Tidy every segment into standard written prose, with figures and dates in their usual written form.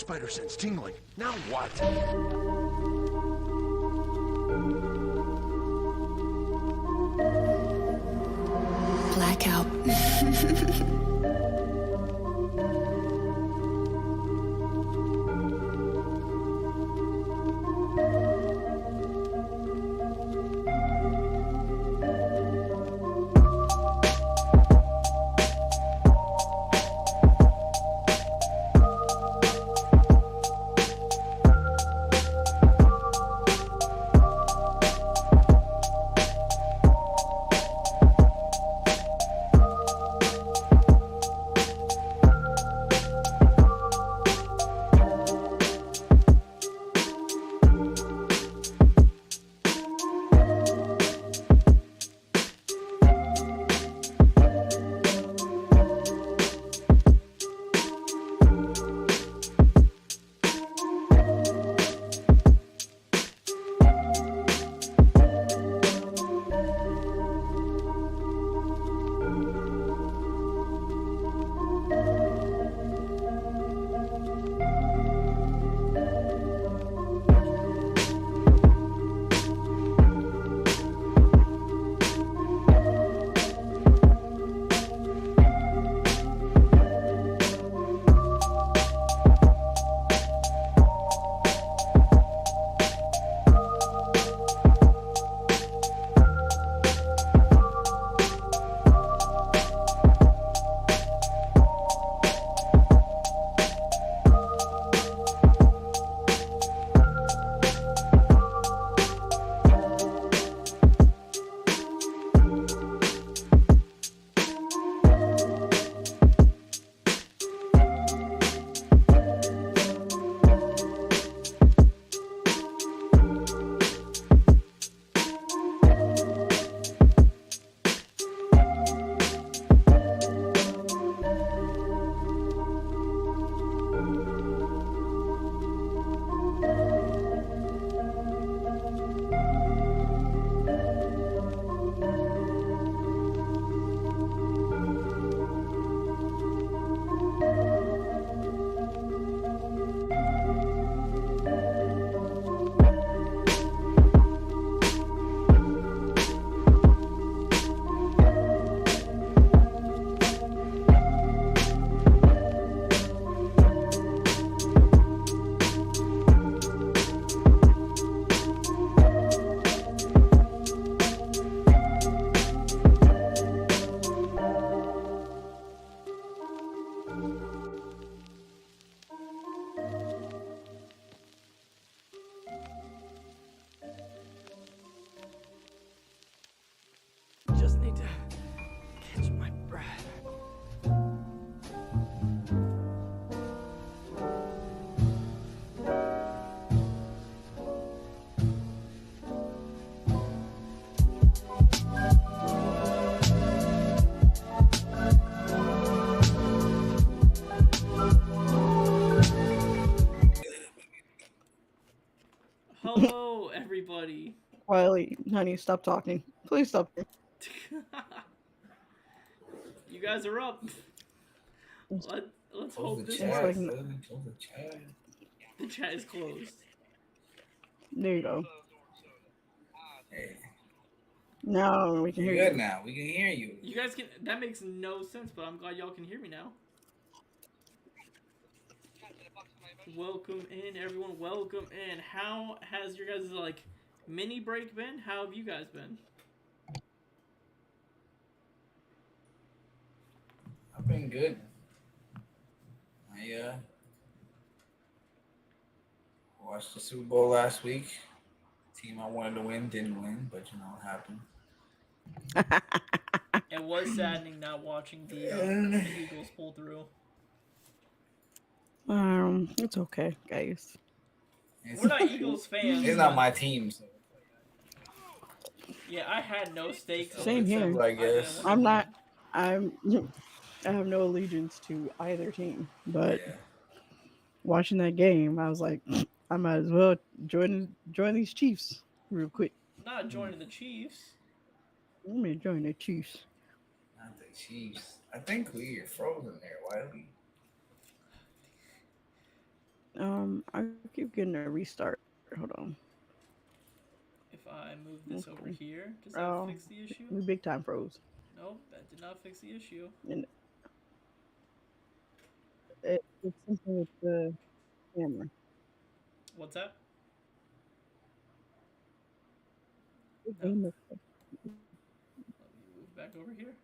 spider sense tingling. Now what? Blackout. Just need to catch my breath. Hello, everybody. Wiley, honey, stop talking. Please stop. You guys are up. Let's hope this chat, works. the chat. The chat is closed. There you go. Hey. Now we can hear Good you. now. We can hear you. You guys can. That makes no sense, but I'm glad y'all can hear me now. Welcome in, everyone. Welcome in. How has your guys' mini break been? How have you guys been? I've been good. I watched the Super Bowl last week. Team I wanted to win didn't win, but you know what happened. It was saddening not watching the Eagles pull through. It's okay, guys. We're not Eagles fans. It's not my team. So. Yeah, I had no stakes. Same here. I guess. I have no allegiance to either team, but watching that game, I was like, I might as well join these Chiefs real quick. Not joining the Chiefs. I'm gonna join the Chiefs. Not the Chiefs. I think you're frozen there, Wiley. I keep getting a restart. Hold on. If I move this over Okay. here, does that Oh, fix the issue? we big time froze. Nope, that did not fix the issue. And it's something with the camera. What's that? The No. game is Let me move back over here.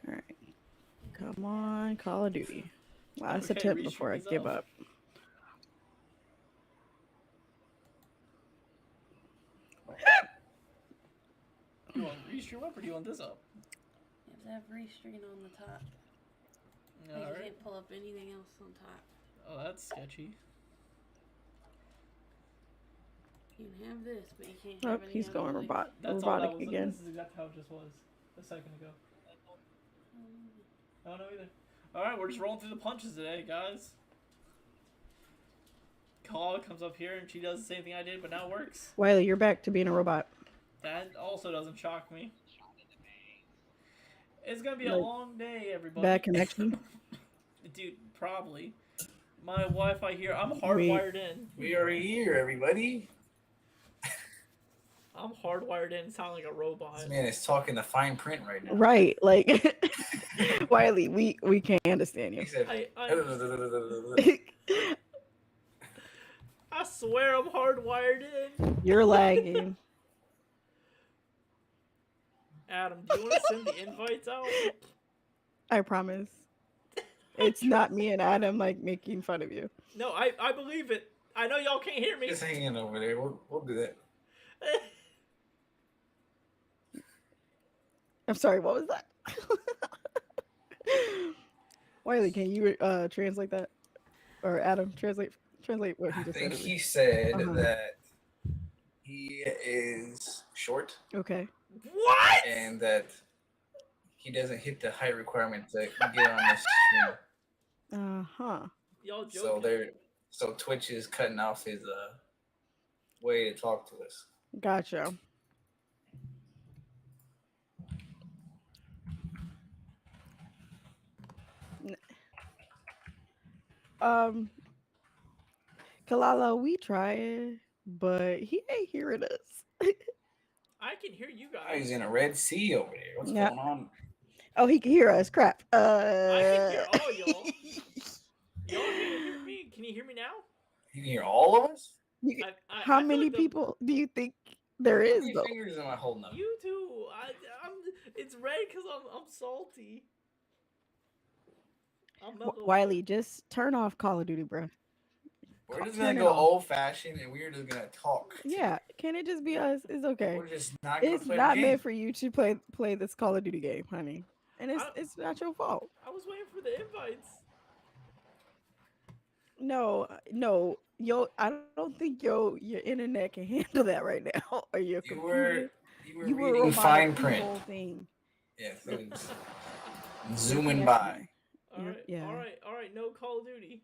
all right. Come on, Call of Duty. Last Okay, attempt restream before I is give off. up. Do you want restream up or do you want this up? You have to have restream on the top. You Alright. can't pull up anything else on top. Oh, that's sketchy. You can have this, but you can't Oh, have any he's other going thing. That's all that robotic was. again. This is exactly how it just was a second ago. I don't know either. Alright, we're just rolling through the punches today, guys. Call comes up here and she does the same thing I did, but now it works. Wiley, you're back to being a robot. That also doesn't shock me. It's gonna be a Like, long day, everybody. bad connection? Dude, probably. My Wi-Fi here, I'm hardwired in. We are here, everybody. I'm hardwired in, sound like a robot. This man is talking the fine print right now. Right, like Wiley, we can't understand He you. said, I swear I'm hardwired in. You're lagging. Adam, do you want to send the invites out? I promise. It's not me and Adam like making fun of you. No, I believe it. I know y'all can't hear me. just hanging over there. We'll do that. I'm sorry, what was that? Wiley, can you translate that? Or Adam, translate what he I just think said. he said Uh-huh. that he is short Okay. What? and that he doesn't hit the height requirement to get on this stream. Uh-huh. Y'all So joking? so Twitch is cutting off his way to talk to us. Gotcha. Kalala, we tried, but he ain't hearing us. I can hear you Oh, he's guys. in a Red Sea over there. What's Yeah. going on? Oh, he can hear us. Crap. I can hear all y'all. Y'all can't hear me. Can you hear me now? You can hear all of us? How I feel many like the- people do you think there How is, many though? fingers am I holding up? You too. It's red because I'm salty. I'm not Wiley, just turn off Call of Duty, bro. We're just turn gonna it go off. old fashioned and we're just gonna talk. Yeah, can it just be us? It's okay. We're just not gonna It's play not the game. meant for you to play this Call of Duty game, honey. And I- it's not your fault. I was waiting for the invites. No, I don't think your internet can handle that right now, or your You computer. were You were reading robotic fine the print. whole thing. Yes, it was Your zooming connection. by. All right, Yeah. all right. No Call of Duty.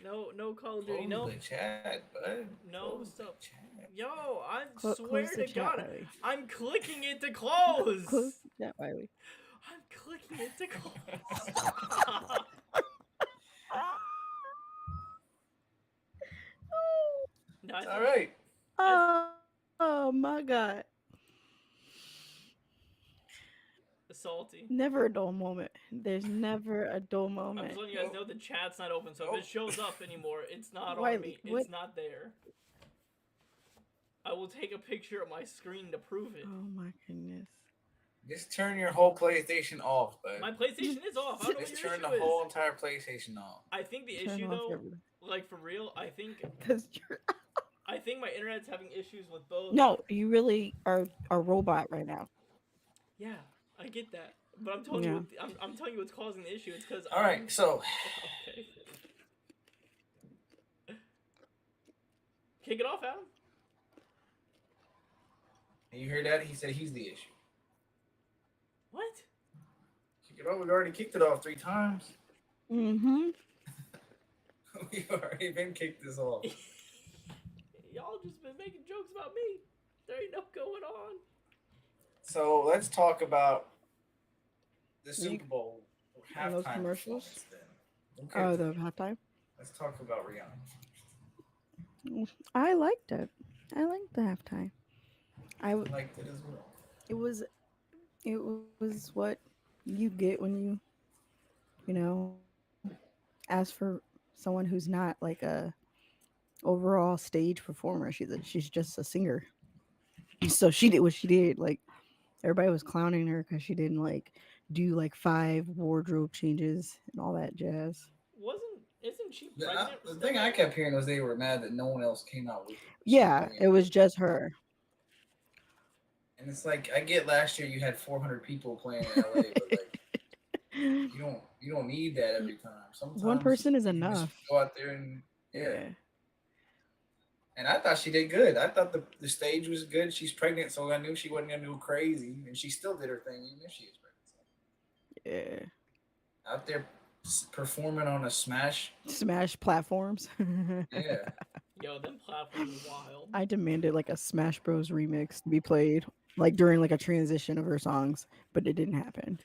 No Call of Duty. Close No, the chat, bud. no Close the stuff. chat. Yo, I Close swear the to chat, God, Wiley. I'm clicking it to close. Close the chat, Wiley. I'm clicking it to close. No, All right. Oh my God. Salty. Never a dull moment. There's never a dull I'm moment. just letting you guys know the chat's not open, so if it shows up anymore, it's not on Wiley, me. what- It's not there. I will take a picture of my screen to prove it. Oh my goodness. Just turn your whole PlayStation off, bud. My PlayStation is off. I don't know what Just your turn the issue whole is. entire PlayStation off. I think the Turn issue off though, everything. like for real, I think You're... my internet's having issues with both. No, you really are a robot right now. Yeah, I get that, but I'm telling you, I'm telling you what's causing the issue. It's because. All right, so Okay. Kick it off, Adam. you heard that? He said he's the issue. What? Kick it off. We already kicked it off 3 times. Mm-hmm. We've already been kicked this off. Y'all just been making jokes about me. There ain't no going on. So let's talk about the Super Bowl on those Halftime commercials. performance then. We'll get Oh, to the that. halftime. Let's talk about Rihanna. I liked it. I liked the halftime. I liked it as well. It was it was what you get when you know ask for someone who's not like a overall stage performer. She's just a singer. So she did what she did. Like everybody was clowning her because she didn't like do like 5 wardrobe changes and all that jazz. Isn't she pregnant The still? thing I kept hearing was they were mad that no one else came out with her. She was Yeah, doing it it. was just her. And it's like I get last year you had 400 people playing in LA, but like you don't need that every time. One Sometimes person is you can just enough. go out there and yeah. Yeah. And I thought she did good. I thought the stage was good. She's pregnant, so I knew she wasn't gonna go crazy, and she still did her thing even if she is pregnant. So, Yeah. out there performing on a smash, Smash platforms. yeah. Yo, them platforms are wild. I demanded like a Smash Bros remix to be played like during like a transition of her songs, but it didn't happen.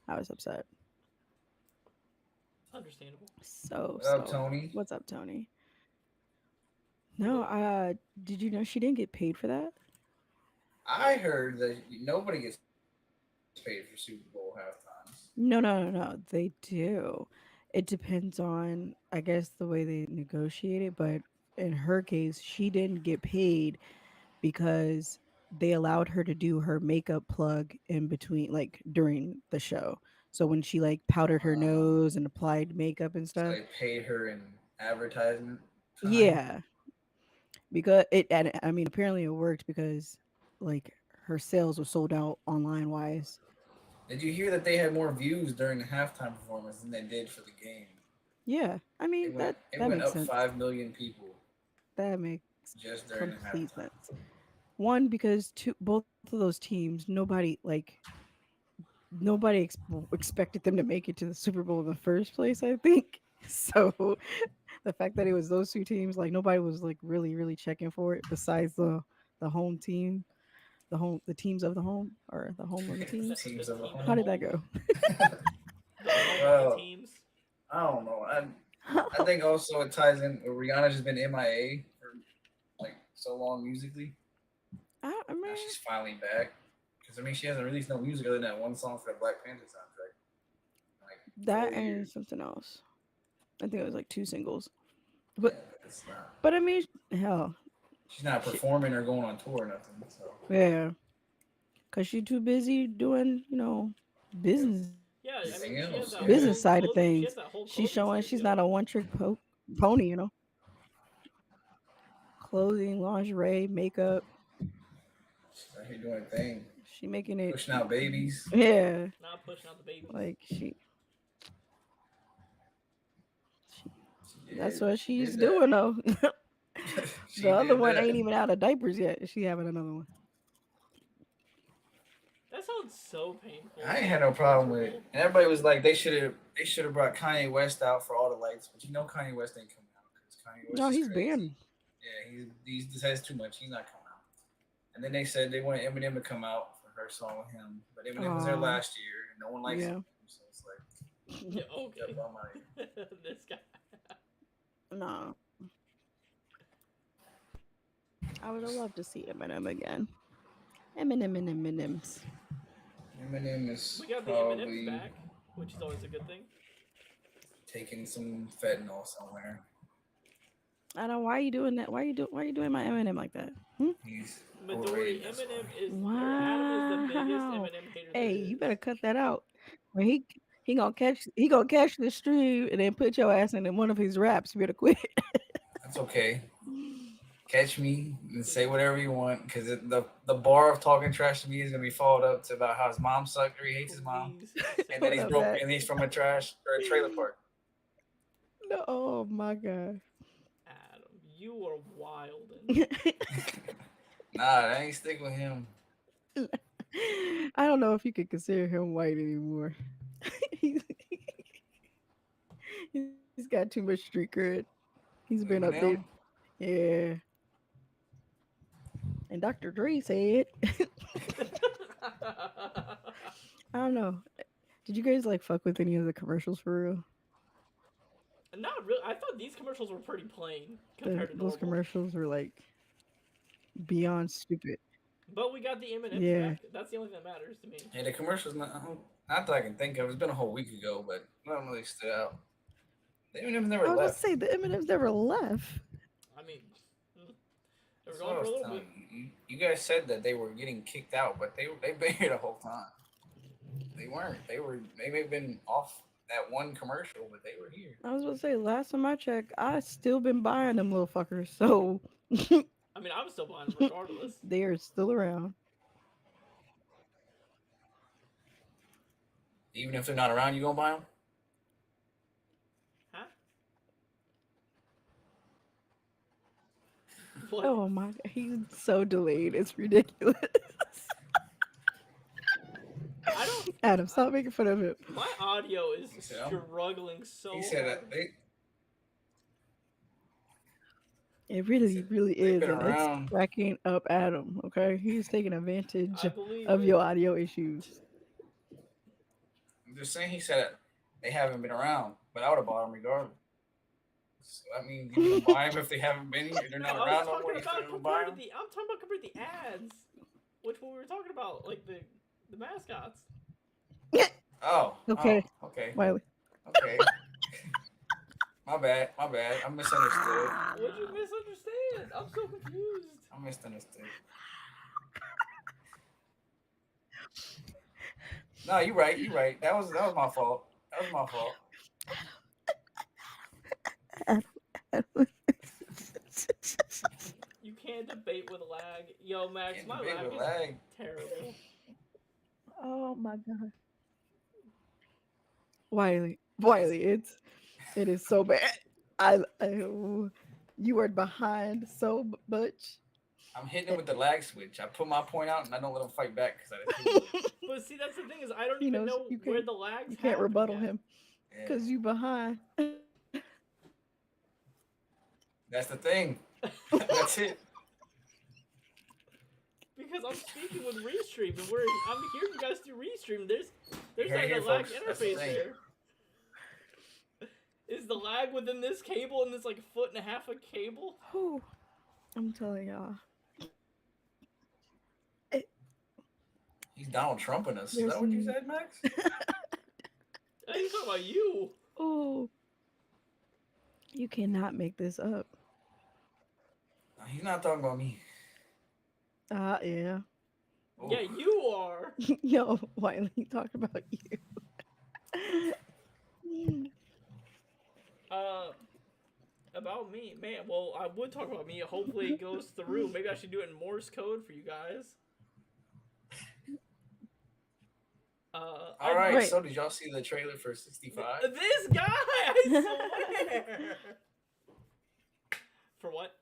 I was upset. Understandable. So What up, so. Tony? What's up, Tony? No, did you know she didn't get paid for that? I heard that nobody gets paid for Super Bowl halftimes. No, no, no, no. They do. It depends on, I guess, the way they negotiate it. But in her case, she didn't get paid because they allowed her to do her makeup plug in between, like during the show. So when she like powdered her Um, nose and applied makeup and so stuff, they paid her in advertisement time. yeah, because it, and I mean, apparently it worked because like her sales were sold out online wise. Did you hear that they had more views during the halftime performance than they did for the game? Yeah, I mean It that went makes up sense. 5 million people That makes just during the complete halftime sense. performance. One because both of those teams, nobody expected them to make it to the Super Bowl in the first place. I think so. The fact that it was those two teams, like nobody was like really checking for it. Besides the home team, the teams of the home or the home of the The, teams. the Teams of the team of How the home. did that home, go? the home of the Well, teams. I don't know. I think also it ties in. Rihanna's just been MIA for like so long musically. I Now mean she's finally back. Because I mean, she hasn't released no music other than that one song for the Black Panther soundtrack. In like that 4 years. and something else. I think it was like 2 singles, Yeah, but but it's not. but I mean hell, She's not she, performing or going on tour or nothing. So yeah, cause she too busy doing business Yeah, I mean, everything she has else, that yeah. whole business side of clothing. She has things. that whole She's clothing showing she's studio. not a pony. Clothing, lingerie, makeup. She's out here doing a thing, She making it. pushing out babies. Yeah, Not pushing out the babies. like she that's what She she's did that. doing though. The She other did one that. ain't even out of diapers yet. She having another one. That sounds so painful. I ain't had no problem with it. And everybody was like, they should have brought Kanye West out for all the lights, but Kanye West ain't coming out because Kanye West No, is he's crazy. banned. Yeah, he just has too much. He's not coming out. And then they said they wanted Eminem to come out for her song with him, but Eminem was there Oh, last year, and no one likes yeah. him, so it's like Yeah, okay. up on my. This guy. No, I would have loved to see Eminem again. Eminems. Eminem is We got the M&Ms probably back, which is always a good thing. taking some fentanyl somewhere. I know why you doing that. Why you doing my Eminem like that? Hmm? He's Majority overrated. That's Eminem why. is or Adam is the biggest Wow. Eminem hater there Hey, you is. better cut that out. When he gonna catch the stream and then put your ass in one of his raps. You better quit. That's okay. Catch me and say whatever you want because the bar of talking trash to me is gonna be followed up to about how his mom sucked or he hates his mom, Please. and then Hold he's up, broke Matt. and he's from a trash or a trailer park. No, oh my god. Adam, you are wild. Nah, I ain't stick with him. I don't know if you could consider him white anymore. he's, he's got too much street cred. He's been updated. Eminem. Yeah. And Dr. Dre said, I don't know. Did you guys like fuck with any of the commercials for real? Not really. I thought these commercials were pretty plain compared to Those normal. commercials were like beyond stupid. But we got the M&M's Yeah. back. That's the only thing that matters to me. Yeah, the commercials, not that I can think of. It's been a whole week ago, but nothing really stood out. The M&M's I never was gonna left. say the M&Ms never left. I mean, they were That's gone what I for a was little bit. telling you. You guys said that they were getting kicked out, but they've been here the whole time. They weren't. They may have been off that one commercial, but they were here. I was gonna say last time I checked, I still been buying them little fuckers. So I mean, I was still buying them regardless. they are still around. Even if they're not around, you gonna buy them? Huh? What? Oh my god, he's so delayed. It's ridiculous. I don't. Adam, stop making fun of him. My audio is He said, struggling so He said hard. that they It really, really they've is, been and around. it's cracking up Adam. Okay, he's taking advantage I believe of it. your audio issues. I'm just saying he said that they haven't been around, but I would have bought them regardless. So, I mean, you can buy them if they haven't been here. They're No, not I was around no talking more. You about still gonna buy compared to them? I'm talking about compared to the ads, which one we were talking about, like the mascots. Oh. Okay. Oh, okay. Wiley. Okay. My bad. I misunderstood. What'd you misunderstand? I'm so confused. I misunderstood. No, you're right. That was my fault. You can't debate with lag. Yo, Max, Can't my debate lag with is lag. terrible. Oh my god. Wiley, it is so bad. You are behind so much. I'm hitting him with the lag switch. I put my point out and I don't let him fight back because But see, that's the thing is I don't He even knows know you where can't- the lag's You can't happening rebuttal at. him because you behind. That's the thing. That's it. Because I'm speaking with Restream and I'm hearing you guys through Restream. There's Here, like a lag folks. That's the interface thing. there. Is the lag within this cable and this like 1.5 feet of cable? Whew. I'm telling y'all. He's Donald Trumping us. Is There's that what you said, Max? I ain't talking about you. Oh, you cannot make this up. No, he's not talking about me. Yeah. Oh. Yeah, you are. Yo, Wiley, talk about you. About me, man. Well, I would talk about me. Hopefully, it goes through. Maybe I should do it in Morse code for you guys. All right. Right. So did y'all see the trailer for 65? This guy, I swear. For what?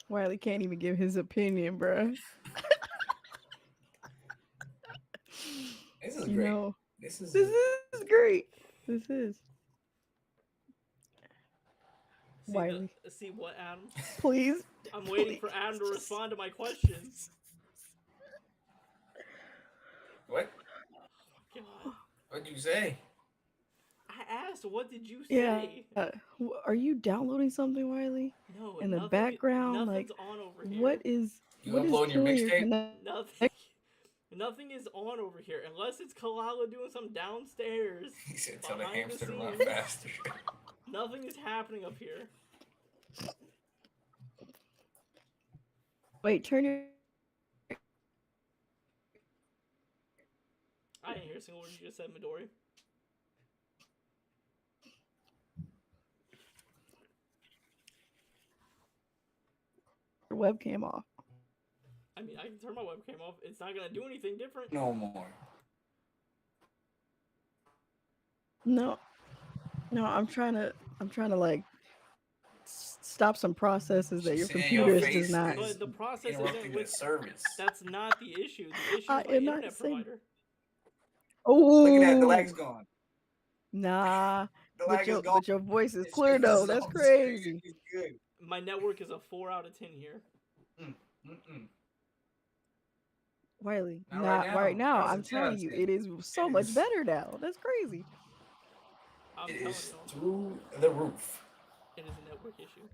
Wiley can't even give his opinion, bruh. This is You great. know, This is this is great. This is. See, Wiley. see what, Adam? Please. I'm waiting for Adam to respond to my questions. what? God. What'd you say? I asked, what did you Yeah. say? Are you downloading something, Wiley? No, In the nothing- background, nothing's like, on over here. What is You what is uploading your killing mixtape? Nothing. Nothing is on over here unless it's Kalala doing some downstairs. He said, "Tell the Behind the hamster to run scenes. faster." Nothing is happening up here. Wait, turn your I didn't hear a single word you just said, Midori. webcam off. I mean, I can turn my webcam off. It's not gonna do anything different. No more. No. No, I'm trying to like stop some processes that your She's saying computer your does face not. is But the process interrupting isn't the with. service. That's not the issue. The issue I is my am not internet saying- provider. Oh, Look at that. The lag's gone. nah. The But lag is gone. your voice is It's clear just though. on That's the screen. crazy. It's good. My network is a 4 out of 10 here. Mm-mm. Wiley, Not not right now. How's I'm it telling you, tested? it is so It much is. better now. That's crazy. I'm It telling is y'all, through the roof. it is a network issue.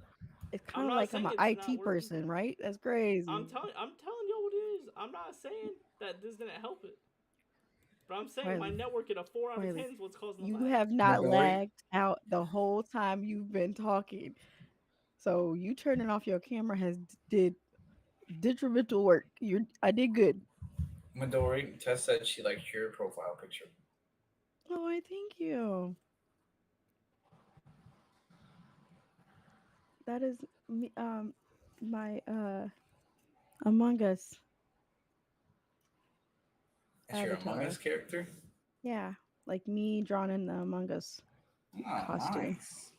It's I'm kind of not like I'm saying an it's not IT working. person, right? That's crazy. I'm telling y'all what it is. I'm not saying that this didn't help it, but I'm saying my Wiley, network at a 4 out of 10 Wiley, is what's causing the you lag. have not Midori. lagged out the whole time you've been talking. So you turning off your camera has did detrimental work. I did good. Midori. Tess said she liked your profile picture. Oh, I thank you. That is me. My Among Us That's your Among Us avatar. character. Yeah, like me drawn in the Among Us Oh, costume. nice.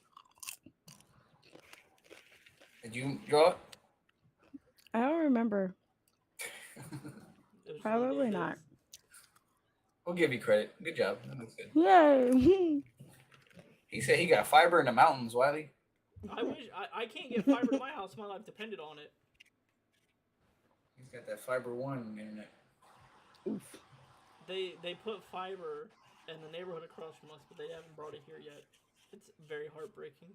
Did you draw it? I don't remember. It was one of those Probably not. days. We'll give you credit. Good job. That looks good. Yay! He said he got fiber in the mountains, Wiley. I wish I can't get fiber to my house. My life depended on it. He's got that fiber one internet. Oof. They put fiber in the neighborhood across from us, but they haven't brought it here yet. It's very heartbreaking.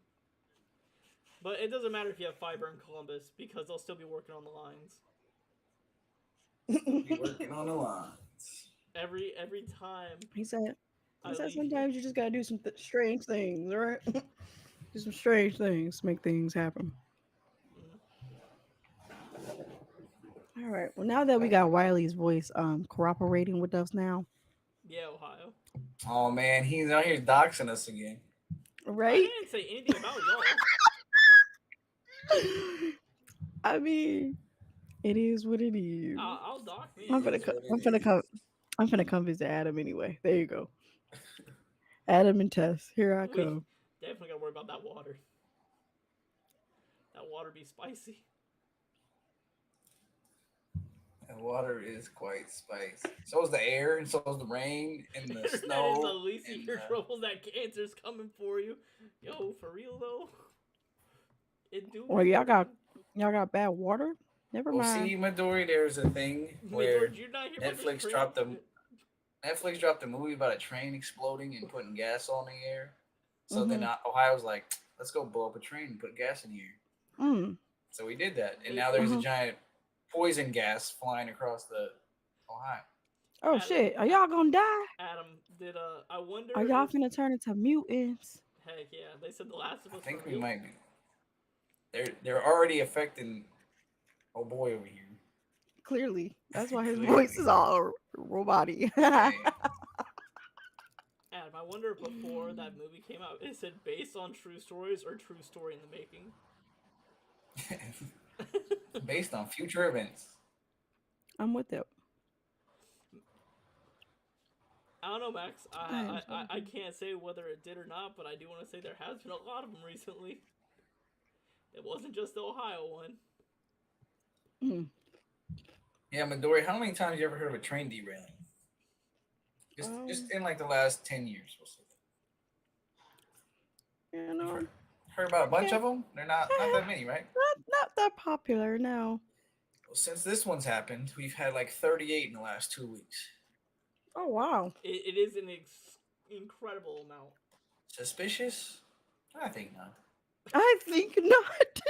But it doesn't matter if you have fiber in Columbus because they'll still be working on the lines. Still be working on the lines. Every time He said. I He said leave here. sometimes you just gotta do some strange things, all right? Do some strange things, to make things happen. All right. Well, now that we got Wiley's voice, cooperating with us now, Yeah, Ohio. Oh man, he's out here doxing us again. I right? didn't say anything about y'all. I mean, it is what it is. I'll dock me. I'm It gonna, is what I'm it gonna come. is. I'm gonna come visit Adam anyway. There you go. Adam and Tess, here I We come. definitely gotta worry about that water. That water be spicy. The water is quite spicy. So is the air, and so is the rain, and the Internet is the snow. least of And your troubles. That cancer's coming for you. Yo, for real though. It do Well, be for real. y'all got bad water. Never well, mind. see, Midori, there's a thing Midor, where did you not hear about this Netflix train? dropped a Netflix dropped a movie about a train exploding and putting gas on the air. So then Mm-hmm. Ohio's like, let's go blow up a train and put gas in the air. Mm. So we did that, and They now put there's a Uh-huh. giant poison gas flying across the Ohio. Oh Adam, shit! Are y'all gonna die? Adam did I wonder Are y'all if finna turn into mutants? heck yeah, they said The Last of I Us for think we real. might be. They're already affecting. Oh boy, over here. Clearly, that's why his voice Clearly. is all roboty. Hey. Adam, I wonder if before that movie came out, it said based on true stories or true story in the making. Based on future events. I'm with it. I don't know, Max. I am I can't say whether it did or not, but I do want to say there has been a lot of them recently. It wasn't just the Ohio one. Mm. Yeah, Midori, how many times you ever heard of a train derailing? Just in like the last 10 years, we'll say. You You've know, heard about a bunch yeah, of them? They're not that many, right? not that popular. No. Well, since this one's happened, we've had like 38 in the last 2 weeks. Oh wow. It is an incredible amount. Suspicious? I think not. I think not.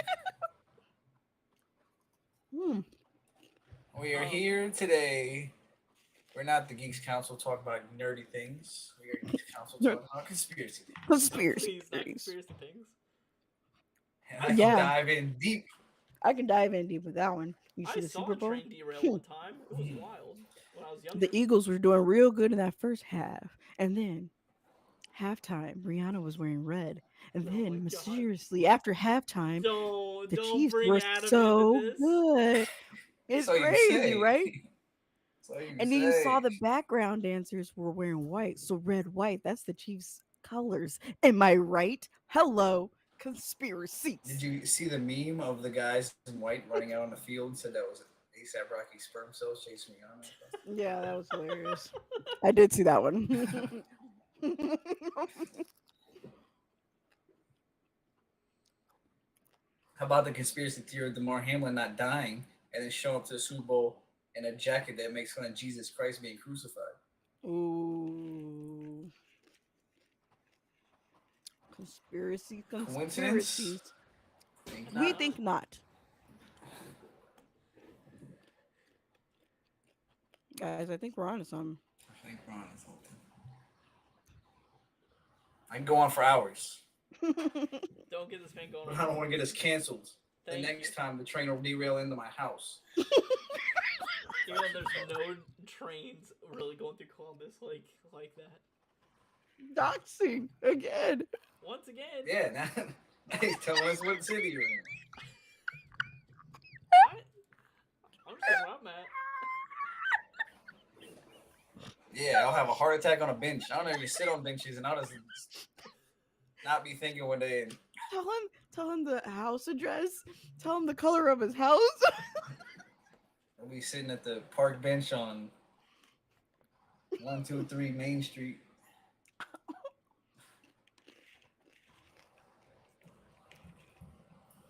Hmm. We are here today. We're not the Geeks Council talking about nerdy things. We are Geeks Council talking about conspiracy things. Conspiracy Please, not theories. conspiracy things. And I can Yeah. dive in deep. I can dive in deep with that one. You see I the saw Super a Bowl? train derail one time. It was wild when I was younger. The Eagles were doing real good in that first half, and then halftime, Rihanna was wearing red, and Oh my then god! mysteriously after halftime, the Don't Chiefs bring were Adam into so this. good. That's It's all you crazy, say. right? That's all you And then you saw say. the background dancers were wearing white, so red, white. That's the Chiefs' colors. Am I right? Hello, conspiracies. Did you see the meme of the guys in white running out on the field? Said that was ASAP Rocky sperm cells chasing me on. Yeah, that was hilarious. I did see that one. How about the conspiracy theory of Damar Hamlin not dying and then showing up to the Super Bowl and a jacket that makes fun of Jesus Christ being crucified. Ooh. Conspiracies. Coincidence? Think We not. think not. Guys, I think we're on to something. I think we're on to something. I can go on for hours. Don't get this man going But on. I don't want to get us canceled. Thank the next you. time the train will derail into my house. Even though there's no trains really going through Columbus like that. Doxing again. Once again. Yeah, now he's telling us what city you're in. I'm just saying where I'm at. Yeah, I'll have a heart attack on a bench. I don't know if you sit on benches, and I'll just not be thinking one day. And Tell him the house address. Tell him the color of his house. I'll be sitting at the park bench on 123 Main Street.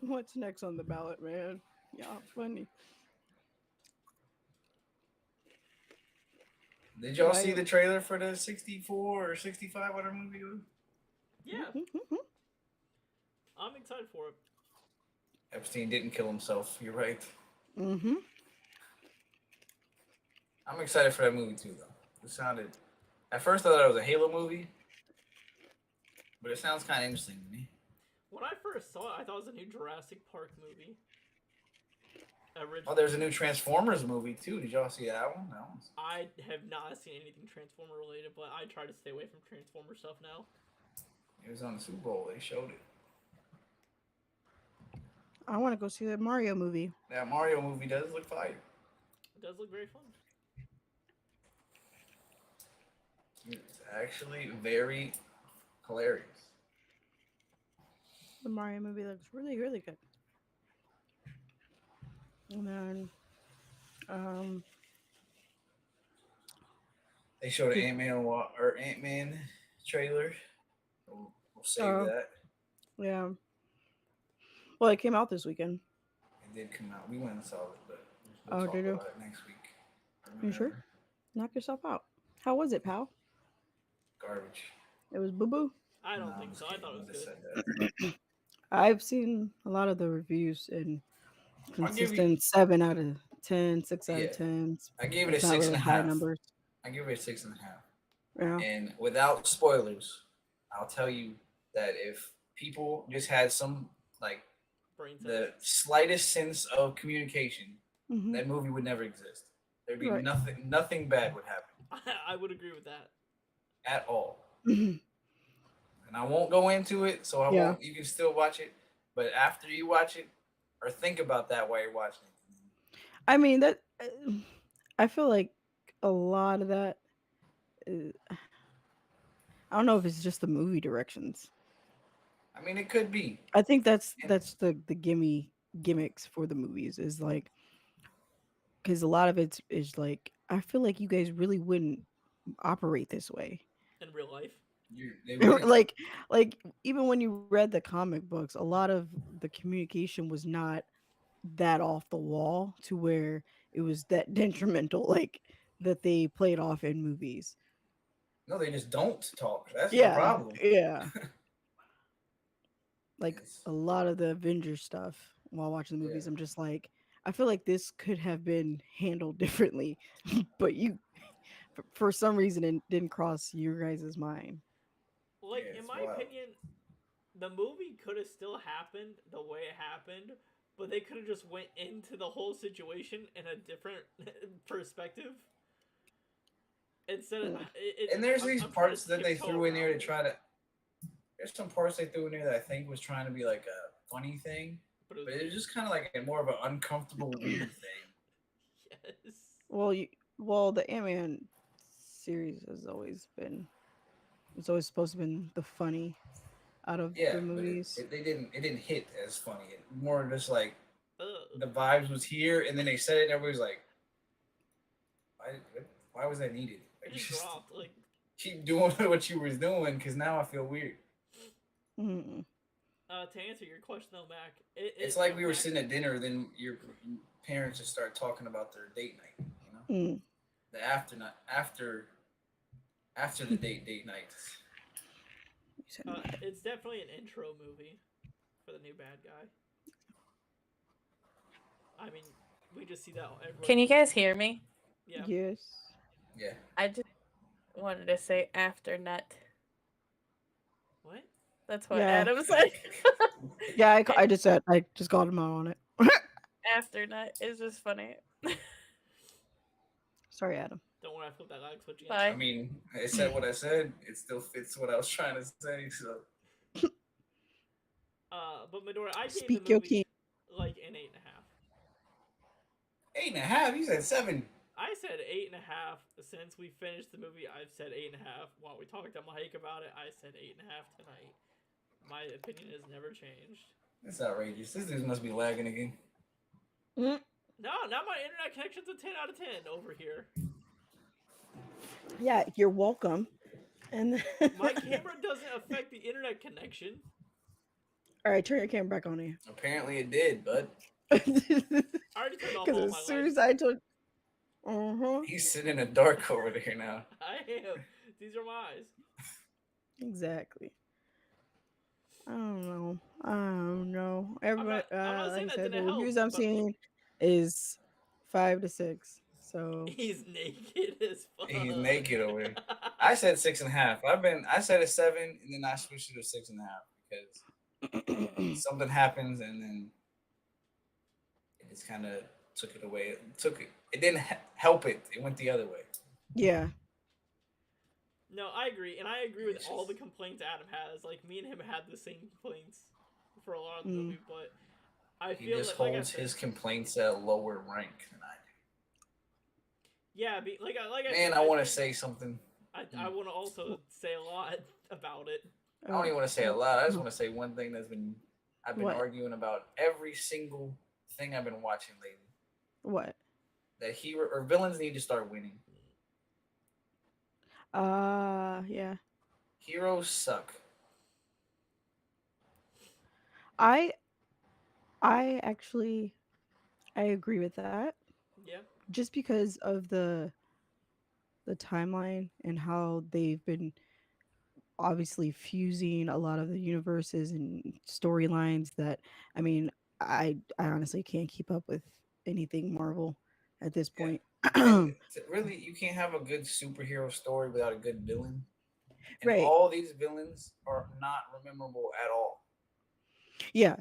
What's next on the ballot, man? Y'all funny. Did y'all see the trailer for the 64 or 65, whatever movie it was? Yeah. I'm excited for it. Epstein didn't kill himself. You're right. Mm-hmm. I'm excited for that movie too, though. It sounded. At first, I thought it was a Halo movie, but it sounds kind of interesting to me. When I first saw it, I thought it was a new Jurassic Park movie. Oh, there's a new Transformers movie too. Did y'all see that one? That one's... I have not seen anything Transformer related, but I try to stay away from Transformer stuff now. It was on the Super Bowl. They showed it. I want to go see that Mario movie. That Mario movie does look fire. It does look very fun. It's actually very hilarious. The Mario movie looks really, really good. And then, they showed an Ant-Man trailer. We'll save that. Yeah. Well, it came out this weekend. It did come out. We went and saw it, but we'll talk about you? it next week. You sure? Knock yourself out. How was it, pal? Garbage. It was boo-boo? I don't think so. I thought it was good. I've seen a lot of the reviews and consistent 7 out of 10, 6 out of 10. I gave it a 6.5. Really high numbers. I give it a 6.5. Yeah. And without spoilers, I'll tell you that if people just had some the slightest sense of communication, that movie would never exist. There'd be nothing bad would happen. I would agree with that. At all. And I won't go into it, so I won't. You can still watch it, but after you watch it, or think about that while you're watching it. I mean that. I feel like a lot of that. I don't know if it's just the movie directions. I mean, it could be. I think that's the gimmicks for the movies is like, because a lot of it is like, I feel like you guys really wouldn't operate this way in real life. like even when you read the comic books, a lot of the communication was not that off the wall to where it was that detrimental, like that they played off in movies. No, they just don't talk. That's the problem. Yeah. Like a lot of the Avengers stuff while watching the movies, I'm just like, I feel like this could have been handled differently, but for some reason, it didn't cross your guys' mind. Like, in my opinion, the movie could have still happened the way it happened, but they could have just went into the whole situation in a different perspective. Instead of, and there's these parts that they threw in there to try to. There's some parts they threw in there that I think was trying to be like a funny thing, but it was just kind of like more of an uncomfortable, weird thing. Yes. Well, the Ant-Man series has always been. It's always supposed to have been the funny out of the movies. It didn't hit as funny. It more just like the vibes was here, and then they said it, and everybody was like, "Why was that needed?" Like, just dropped, like, keep doing what you was doing, because now I feel weird. Mm-hmm. To answer your question though, Mac, it's like we were sitting at dinner, then your parents just start talking about their date night. Mm. The after the date nights. You said nut. It's definitely an intro movie for the new bad guy. I mean, we just see that everyone. Can you guys hear me? Yeah. Yes. Yeah. I just wanted to say after nut. What? That's what Yeah. Adam said. Yeah, I just said I just called him out on it. After nut is just funny. Sorry, Adam. Don't worry, I flipped that lag switch again. I Bye. mean, I said what I said. It still fits what I was trying to say. So. But Medora, I gave Speak the your movie king. like an 8.5. 8.5. You said 7. I said 8.5 since we finished the movie. I've said 8.5 while we talked to Mike about it. I said 8.5 tonight. My opinion has never changed. That's outrageous. This dude must be lagging again. Mm. No, now my internet connection's a 10 out of 10 over here. Yeah, you're welcome. And my camera doesn't affect the internet connection. All right, turn your camera back on here. Apparently it did, bud. I already turned off all my lights. As soon as I told, He's sitting in the dark over there now. I am. These are my eyes. Exactly. I don't know. Everybody, like I said, the reviews I'm seeing is 5 to 6. So he's naked as fuck. He's naked over there. I said 6.5. I said a 7, and then I switched it to 6.5 because something happens, and then it just kind of took it away. It didn't help it. It went the other way. Yeah. No, I agree, and I agree with all the complaints Adam has. Like me and him had the same complaints for a lot of the movie, but I feel he just holds his complaints at a lower rank than I do. Yeah, I want to say something. I want to also say a lot about it. I don't even want to say a lot. I just want to say one thing I've been arguing about every single thing I've been watching lately. What? That hero or villains need to start winning. Yeah. Heroes suck. I actually agree with that. Yeah. Just because of the timeline and how they've been obviously fusing a lot of the universes and storylines that I mean, I honestly can't keep up with anything Marvel at this point. Really, you can't have a good superhero story without a good villain. And right. All these villains are not memorable at all. Yeah.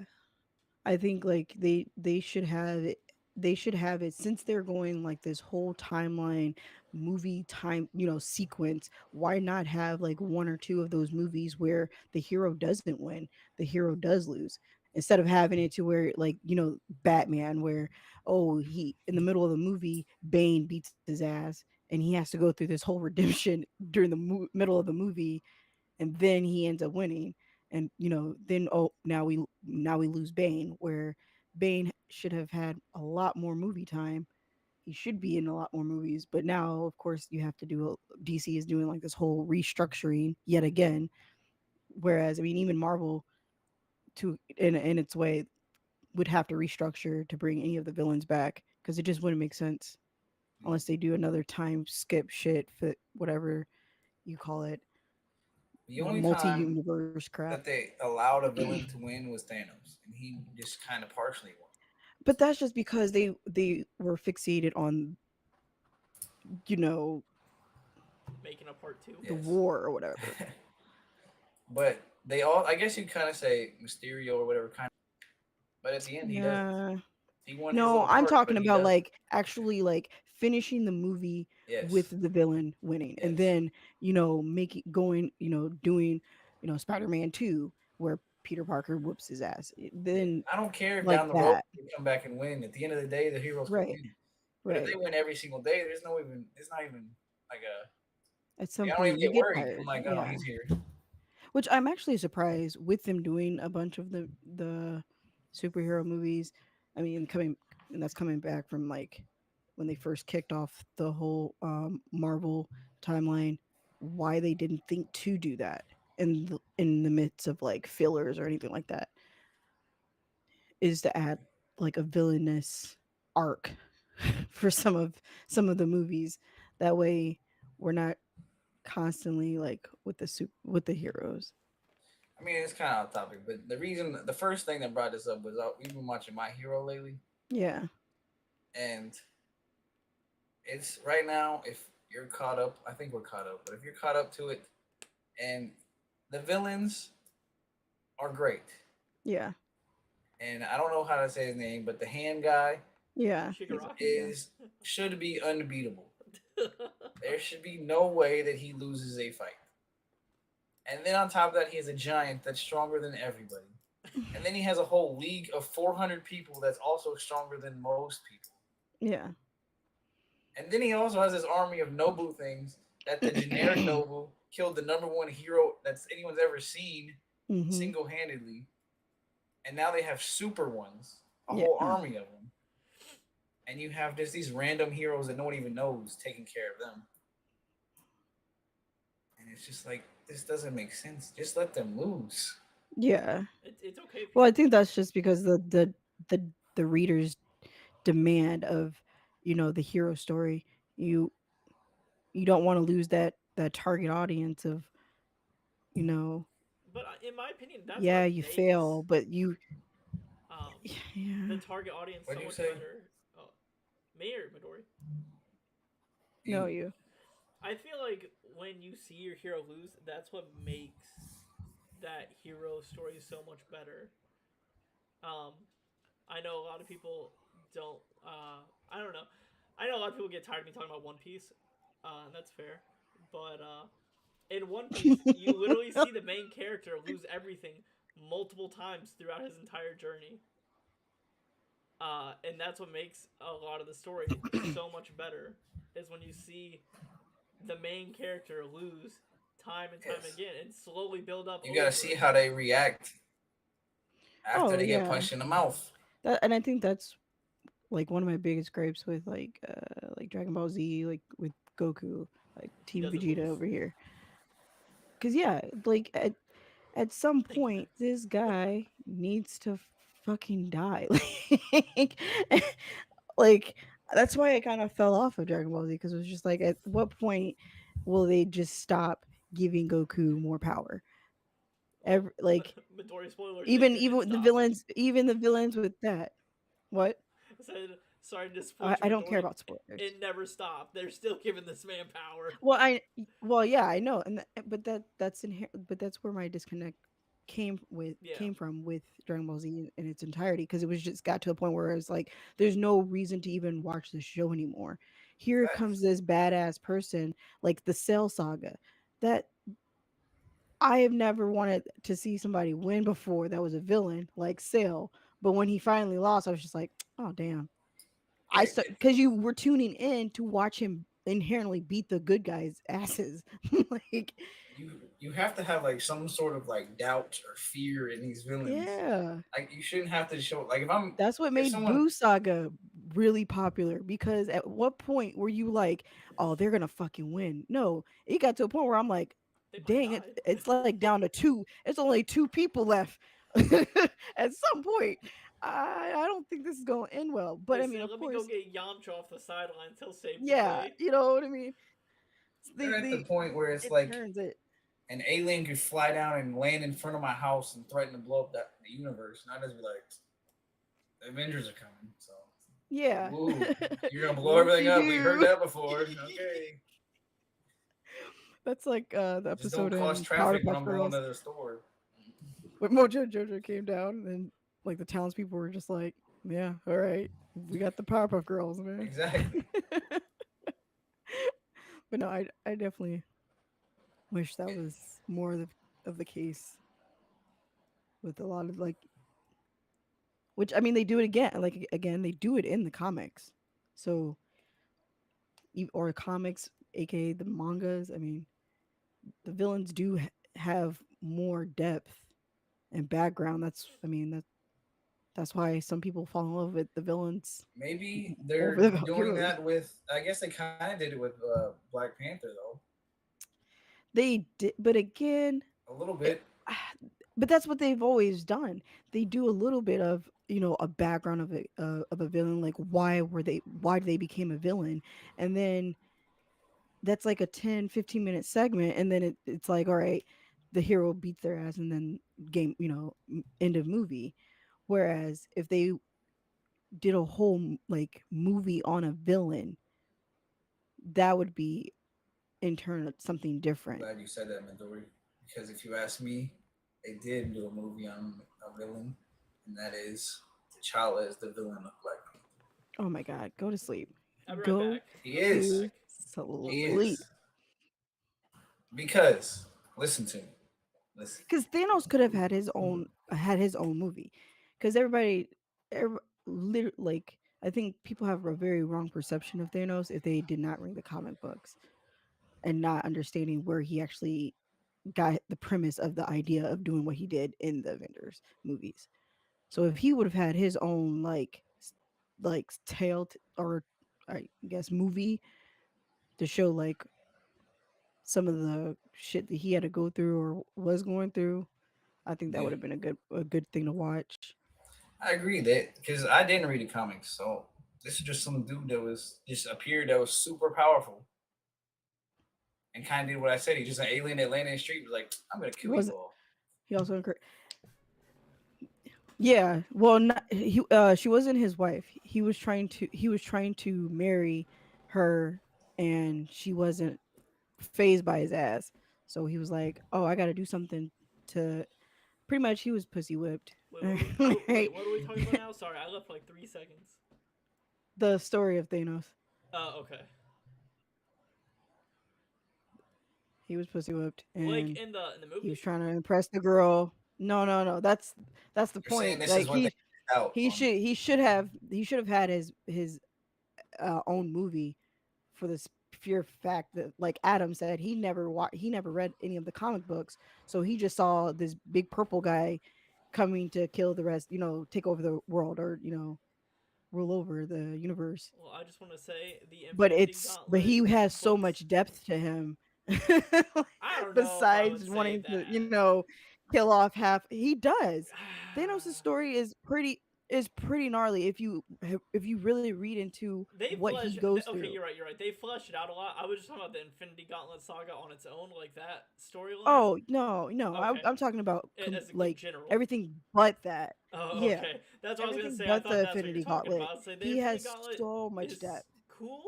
I think like they should have it since they're going like this whole timeline movie time, sequence. Why not have like one or two of those movies where the hero doesn't win, the hero does lose, instead of having it to where like, Batman where he in the middle of the movie Bane beats his ass and he has to go through this whole redemption during the middle of the movie and then he ends up winning. And then now we lose Bane, where Bane should have had a lot more movie time. He should be in a lot more movies, but now of course you have to DC is doing like this whole restructuring yet again. Whereas I mean even Marvel in its way would have to restructure to bring any of the villains back because it just wouldn't make sense unless they do another time skip shit for whatever you call it. The only multi-universe crap that they allowed a villain to win was Thanos, and he just kind of partially won. But that's just because they were fixated on, making a part 2, the war or whatever. But they all, I guess you kind of say Mysterio or whatever kind. But at the end, he doesn't. He won. No, I'm talking about like actually like finishing the movie with the villain winning, and then doing Spider-Man 2 where Peter Parker whoops his ass. Then I don't care if like down the road they come back and win. At the end of the day, the heroes can win. But if they win every single day, it's not even like a. At some point, I don't even get worried. I'm like, oh, he's here. Which I'm actually surprised with them doing a bunch of the superhero movies. I mean, that's coming back from like when they first kicked off the whole Marvel timeline. Why they didn't think to do that in the midst of like fillers or anything like that is to add like a villainous arc for some of the movies. That way, we're not constantly like with the heroes. I mean, it's kind of off topic, but the first thing that brought this up was we've been watching My Hero lately, Yeah, and it's right now. If you're caught up, I think we're caught up, but if you're caught up to it, and the villains are great, yeah, and I don't know how to say his name, but the hand guy yeah. He's a Shigaraki. good guy. is should be unbeatable. There should be no way that he loses a fight. And then on top of that, he has a giant that's stronger than everybody. And then he has a whole league of 400 people that's also stronger than most people. Yeah. And then he also has this army of Nobu things that the generic Nobu killed the number one hero that's anyone's ever seen Hmm. single handedly. And now they have super ones, a Yeah. whole army of them. And you have just these random heroes that no one even knows taking care of them. And it's just like, this doesn't make sense. Just let them lose. Yeah. It's okay. Well, I think that's just because the the readers demand of the hero story. You you don't want to lose that target audience of you know But in my opinion, that's yeah, what you makes fail, but um the yeah. target audience What so do you much say? better. Oh, Mayor Midori. No, You. you. I feel like when you see your hero lose, that's what makes that hero story so much better. Um, I know a lot of people don't. I don't know. I know a lot of people get tired of me talking about One Piece, and that's fair. But in One Piece, you literally see the main character lose everything multiple times throughout his entire journey. And that's what makes a lot of the story so much better. Is when you see the main character lose time and time Yes. again and slowly build up You gotta see over. how they react after Oh they get yeah. punched in the mouth. And I think that's like one of my biggest gripes with like Dragon Ball Z, like with Goku, like He Team doesn't Vegeta lose. over here. Cause yeah, like at some Thank you, point Max. this guy needs to fucking die. Like, like that's why I kind of fell off of Dragon Ball Z because it was just like, at what point will they just stop giving Goku more power? Well, Like Midori spoilers, they even didn't with stop. the villains with that. What? I said, sorry to disappoint you, I don't care Midori. about spoilers. It never stopped. They're still giving this man power. Well, yeah, I know, but but that's where my disconnect Yeah. came from with Dragon Ball Z in its entirety because it was just got to a point where it's like there's no reason to even watch the show anymore. Here comes Facts. this badass person like the Cell Saga that I have never wanted to see somebody win before that was a villain like Cell, but when he finally lost, I was just like, oh damn. It, it, Because you were tuning in to watch him inherently beat the good guys' asses. Like, you have to have like some sort of like doubt or fear in these villains. yeah, Like you shouldn't have to show like if I'm that's what if made someone Boo Saga really popular. Because at what point were you like, oh, they're gonna fucking win? No, it got to a point where I'm like, They might dang, die. it's like down to two. It's only two people left. At some point, I don't think this is gonna end well. But They I mean, said, of let me go course, get Yamcha off the sidelines. He'll save the yeah, day. you know what I mean. they're at the They point where it's it like turns it. an alien could fly down and land in front of my house and threaten to blow up the universe, and I just be like, the Avengers are coming, so Yeah. ooh, you're gonna blow everything up. We heard Whoop-de-doo. that before. Okay. That's like the Just don't episode cause in traffic when Powerpuff I'm going Girls to the store. when Mojo Jojo came down, and like the townspeople were just like, "Yeah, all right, we got the Powerpuff Girls, man." Exactly. But no, I definitely wish that was more of the case with a lot of like, which I mean they do it again, like again they do it in the comics, so or comics, aka the mangas. I mean, the villains do have more depth and background. I mean, that's why some people fall in love with the villains Maybe over they're the doing heroes. that with. I guess they kind of did it with Black Panther though, They did, but again, a little it, bit. but that's what they've always done. They do a little bit of, a background of a villain, like why they became a villain, and then that's like a 10-15 minute segment, and then it's like, all right, the hero beats their ass, and then game, end of movie. Whereas if they did a whole like movie on a villain, that would be in turn something different. Glad you said that, Midori. Because if you ask me, they did do a movie on a villain, and that is T'Challa is the villain of Black Panther. Oh my god, go to sleep. I'll be right Go back. He I'll be right is. to back. One He second. sleep. is. Because listen to me. Listen. Because Thanos could have had his own movie. Because like, I think people have a very wrong perception of Thanos if they did not read the comic books and not understanding where he actually got the premise of the idea of doing what he did in the Avengers movies. So if he would have had his own like tale or I guess movie to show like some of the shit that he had to go through or was going through, I think that Yeah, would have been a good thing to watch. I agree that because I didn't read the comics, so this is just some dude that was just appeared that was super powerful and kind of did what I said. He's just an alien that landed in the street. Was like, I'm gonna kill Was you all. he also Yeah, well, not, she wasn't his wife. He was trying to marry her, and she wasn't phased by his ass. So he was like, "Oh, I got to do something to." Pretty much, he was pussy whipped. Wait, Right? what are we talking about now? Sorry, I left for like 3 seconds. The story of Thanos. Okay. He was pussy whipped, Like and in the he was movie? trying to impress the girl. No, no, no. That's the You're saying point. this is Like what they out he on. should he should have had his own movie for this pure fact that, like Adam said, he never read any of the comic books, so he just saw this big purple guy coming to kill the rest, take over the world, or rule over the universe. Well, I just want to say the But Infinity he Gauntlet has so puts. much depth to him. I don't know if I would Besides say wanting to, that. kill off half, he does. Thanos' story is pretty gnarly if you really read into They what he flesh. goes Okay, through. you're right. You're right. They fleshed it out a lot. I was just talking about the Infinity Gauntlet saga on its own, like that storyline. Oh, no, no. Okay, I'm talking about as in like general. everything but that. Oh, Yeah, okay. That's what I was gonna everything say. I but thought the that's what you're Infinity talking Gauntlet. about. I'd say the He Infinity has Gauntlet so much is depth. cool,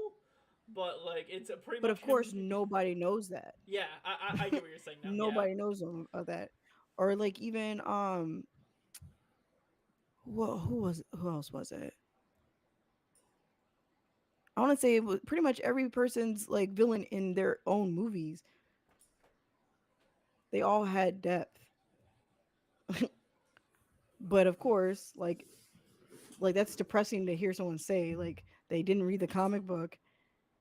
but like it's a pretty But much of him. course, nobody knows that. Yeah, I get what you're saying now. Yeah. Nobody knows of that. Or like even who else was it? I want to say it was pretty much every person's like villain in their own movies. They all had depth. But of course, like that's depressing to hear someone say like they didn't read the comic book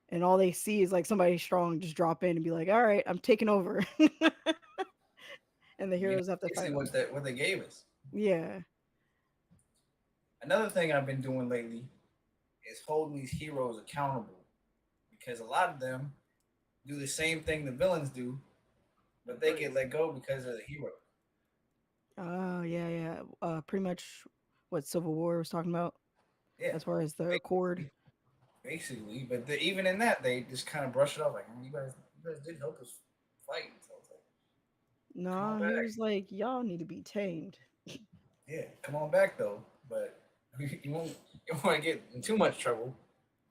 and all they see is like somebody strong just drop in and be like, "All right, I'm taking over." And the I mean, heroes have to basically fight them. what they gave us. Yeah. Another thing I've been doing lately is holding these heroes accountable because a lot of them do the same thing the villains do, but they get let go because of the hero. Oh, yeah, yeah. Pretty much what Civil War was talking about Yeah, as far as the Accord. basically. But even in that, they just kind of brush it off like, you guys did help us fight. So it's like, come on No, he back. was like, y'all need to be tamed. Yeah, come on back though. But you won't want to get in too much trouble.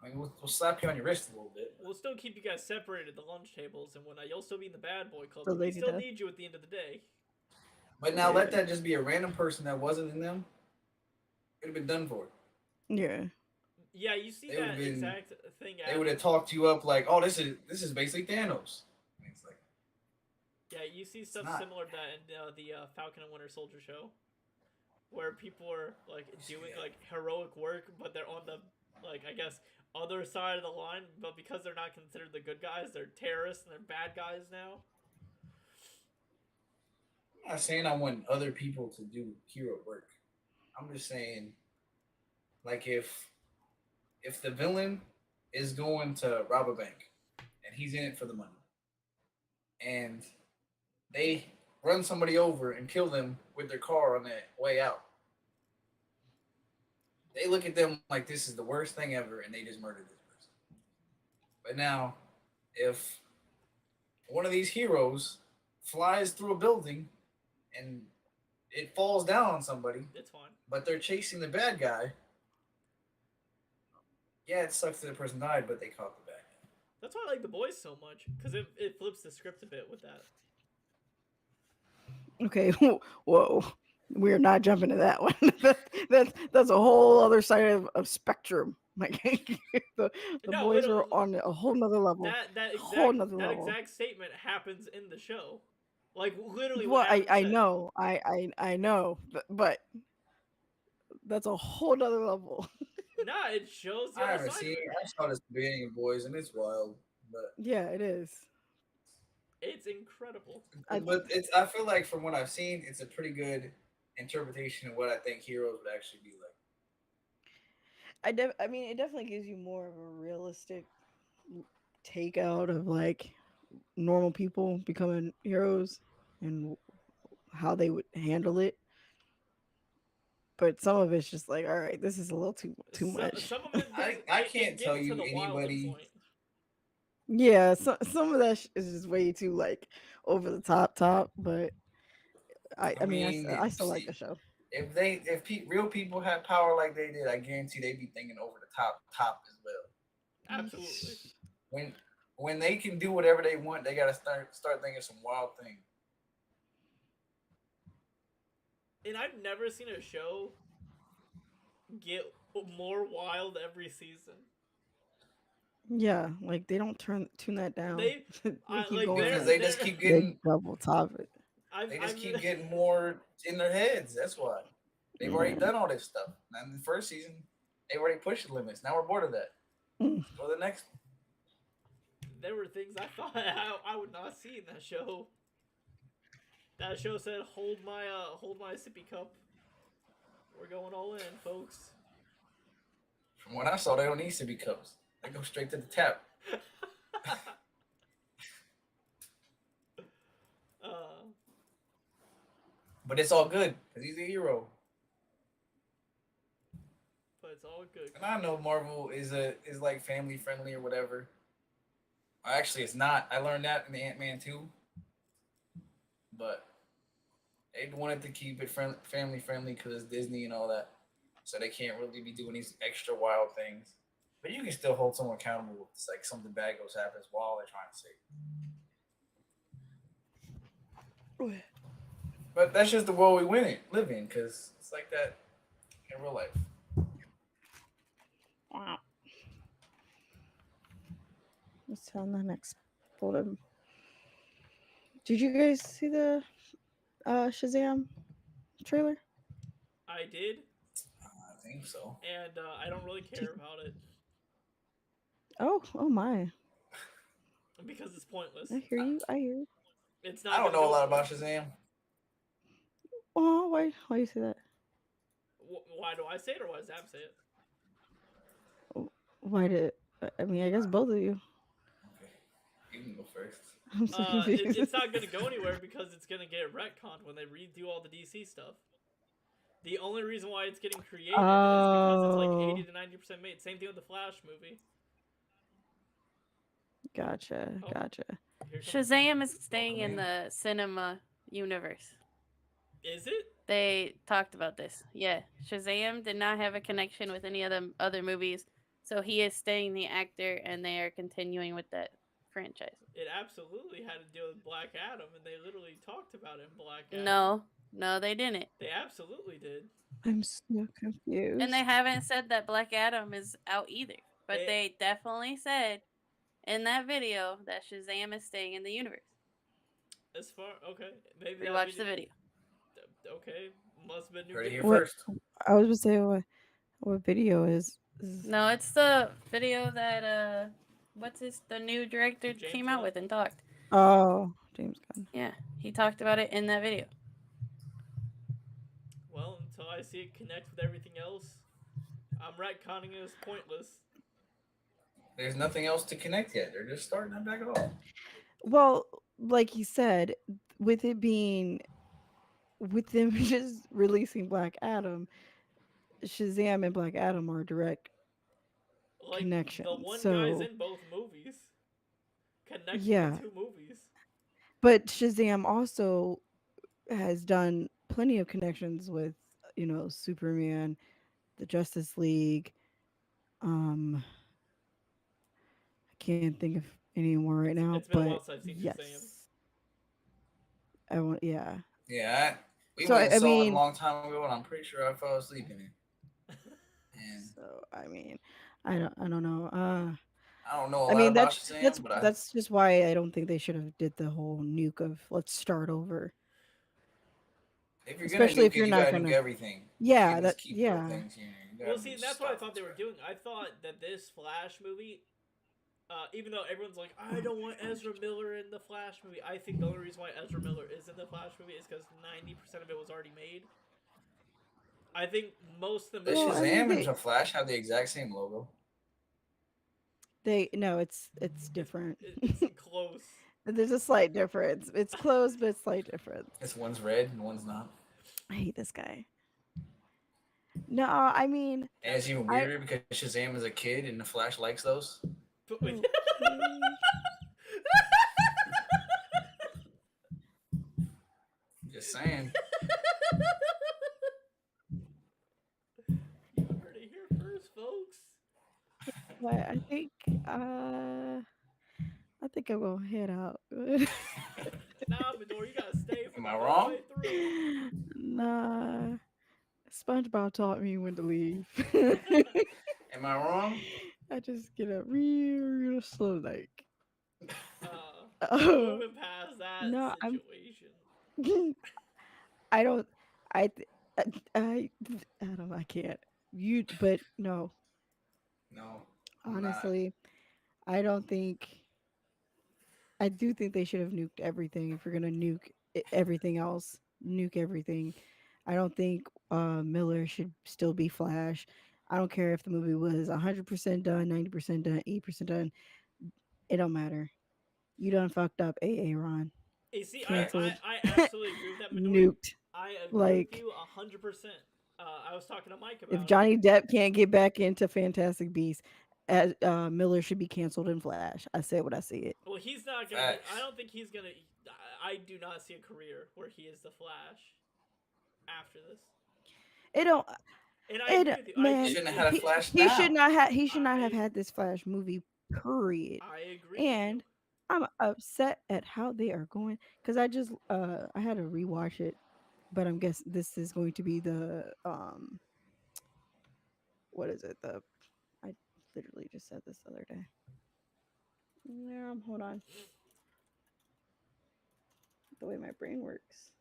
I mean, we'll slap you on your wrist a little bit. We'll still keep you guys separated at the lunch tables and whatnot. You'll still be in the bad boy club, So but we they need still to. need you at the end of the day. But now let Yeah. that just be a random person that wasn't in them. It'd have been done for. Yeah. Yeah, you see They would have that been. exact thing. They would have talked you up like, oh, this is basically Thanos. It's like Yeah, you see stuff not. similar to that in the Falcon and Winter Soldier show, where people are like doing like heroic work, but they're on the like I guess other side of the line. But because they're not considered the good guys, they're terrorists and they're bad guys now. I'm not saying I want other people to do hero work. I'm just saying, like if the villain is going to rob a bank and he's in it for the money, and they run somebody over and kill them with their car on their way out. They look at them like this is the worst thing ever, and they just murdered this person. But now, if one of these heroes flies through a building and it falls down on somebody, it's fine. But they're chasing the bad guy. Yeah, it sucks that the person died, but they caught the bad guy. That's why I like The Boys so much, because it flips the script a bit with that. Okay, whoa. We're not jumping to that one. that's a whole other side of spectrum. Like the boys are on a whole nother level. That exact statement happens in the show. Like literally. Well, I know, I know, but that's a whole nother level. Nah, it shows. I haven't seen. I saw this beginning of Boys, and it's wild. But yeah, it is. It's incredible. But it's. I feel like from what I've seen, it's a pretty good interpretation of what I think heroes would actually be like. I mean, it definitely gives you more of a realistic takeout of like normal people becoming heroes and how they would handle it. But some of it's just like, all right, this is a little too much. Some of it, I can't tell you anybody. Yeah, some of that is just way too like over the top. But I mean, I still like the show. If real people had power like they did, I guarantee they'd be thinking over the top as well. Absolutely. When they can do whatever they want, they gotta start thinking some wild things. And I've never seen a show get more wild every season. Yeah, like they don't tune that down. They keep going because they just keep getting double top it. They just keep getting more in their heads. That's why they've already done all this stuff. Now in the first season, they already pushed the limits. Now we're bored of that. Go to the next one. There were things I thought I would not see in that show. That show said, "Hold my sippy cup. We're going all in, folks." From what I saw, they don't need sippy cups. They go straight to the tap. But it's all good because he's a hero. But it's all good. And I know Marvel is like family friendly or whatever. Actually, it's not. I learned that in the Ant-Man 2. But they wanted to keep it family friendly because it's Disney and all that. So they can't really be doing these extra wild things. But you can still hold someone accountable if it's like something bad happens while they're trying to save. But that's just the world we live in because it's like that in real life. Wow. Let's on the next photo. Did you guys see the Shazam trailer? I did. I think so. And I don't really care about it. Oh my. Because it's pointless. I hear you. It's not. I don't know a lot about Shazam. Oh, why you say that? Why do I say it or why does Zab say it? Why did I mean? I guess both of you. Okay, you can go first. I'm so confused. It's not going to go anywhere because it's going to get retconned when they redo all the DC stuff. The only reason why it's getting created is because it's like 80 to 90% made. Same thing with the Flash movie. Gotcha. Shazam is staying in the cinema universe. Is it? They talked about this. Yeah. Shazam did not have a connection with any of the other movies, so he is staying the actor, and they are continuing with that franchise. It absolutely had to deal with Black Adam, and they literally talked about it in Black Adam. No, they didn't. They absolutely did. I'm so confused. And they haven't said that Black Adam is out either, but they definitely said in that video that Shazam is staying in the universe. Okay, maybe watch the video. Okay, must have been new. Heard it here first. I was gonna say what video is. No, it's the video that the new director came out with and talked. Oh, James Gunn. Yeah, he talked about it in that video. Well, until I see it connect with everything else, I'm retconning it as pointless. There's nothing else to connect yet. They're just starting that back off. Well, like you said, with it being with them just releasing Black Adam, Shazam and Black Adam are direct Like the connections. one guy's So in both movies, connecting the yeah, two movies. but Shazam also has done plenty of connections with Superman, the Justice League. I can't think of any more right now, It's been a while but since I've seen Shazam. yes, I want. Yeah. Yeah, we So went and I saw it a mean, long time ago, and I'm pretty sure I fell asleep in it. And so I mean, I don't know. I don't know a I lot mean about that's Shazam, that's but that's just why I don't think they should have did the whole nuke of let's start over. if you're gonna Especially nuke if it, you're you not gotta nuke gonna. everything. You Yeah, can't that just keep little yeah. things here. You Well, gotta see, that's what I start thought from they were scratch. doing. I thought that this Flash movie, even though everyone's like, I don't want Ezra Miller in the Flash movie, I think the only reason why Ezra Miller is in the Flash movie is because 90% of it was already made. I think most of the Does movie Well, was. I mean Shazam and the Flash have the exact same logo? they no, it's different. It's close. There's a slight difference. It's close, but slight difference. It's one's red and one's not. I hate this guy. No, I mean, And it's even I weirder because Shazam is a kid and the Flash likes those. okay. Just saying. You heard it here first, folks. But I think I will head out. Nah, Midor, you gotta stay for Am the I whole wrong? way through. Nah, SpongeBob taught me when to leave. Am I wrong? I just get up real slow, like. Moving past that No, situation. I don't. I. Adam, I can't. But no. No. I'm not. Honestly, I don't think. I do think they should have nuked everything. If you're gonna nuke everything else, nuke everything. I don't think Miller should still be Flash. I don't care if the movie was 100% done, 90% done, 80% done. It don't matter. You done fucked up, AA Ron. You see, Canceled. I absolutely agree with that, Midori. Nuked. I agree with Like, you 100%. I was talking to Mike if about it. Johnny Depp can't get back into Fantastic Beasts, Miller should be canceled in Flash. I said what I said. Well, he's not gonna. I don't think he's gonna. I do not see a career where he is the Flash after this. It don't. And I agree with you. Man, Shouldn't have had a Flash he now. should not have. He should not have had this Flash movie. Period. I agree. And I'm upset at how they are going because I had to rewatch it, but I'm guessing this is going to be the what is it? I literally just said this the other day. Yeah, hold on. The way my brain works.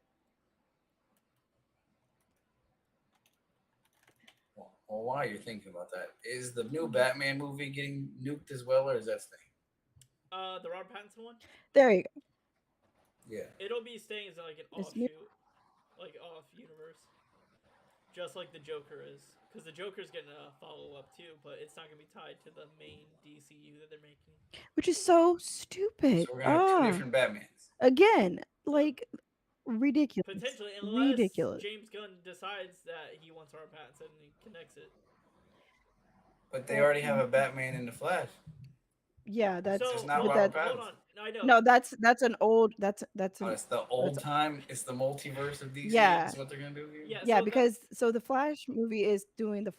Well, while you're thinking about that, is the new Batman movie getting nuked as well, or is that staying? The Robert Pattinson one. There you go. Yeah. It'll be staying as like an offshoot, like off universe, just like the Joker is, because the Joker's getting a follow up too, but it's not gonna be tied to the main DCU that they're making. Which is so stupid. So we're gonna have two different Batmans. Again, like ridiculous. Potentially, unless ridiculous. James Gunn decides that he wants Robert Pattinson and he connects it. But they already have a Batman in the Flash. Yeah, that's so, not hold, Robert hold Pattinson. on. I know. No, that's an old. That's Oh, it's the old time. It's the multiverse of DC. Yeah. That's what they're gonna do here. Yeah, because so the Flash movie is doing the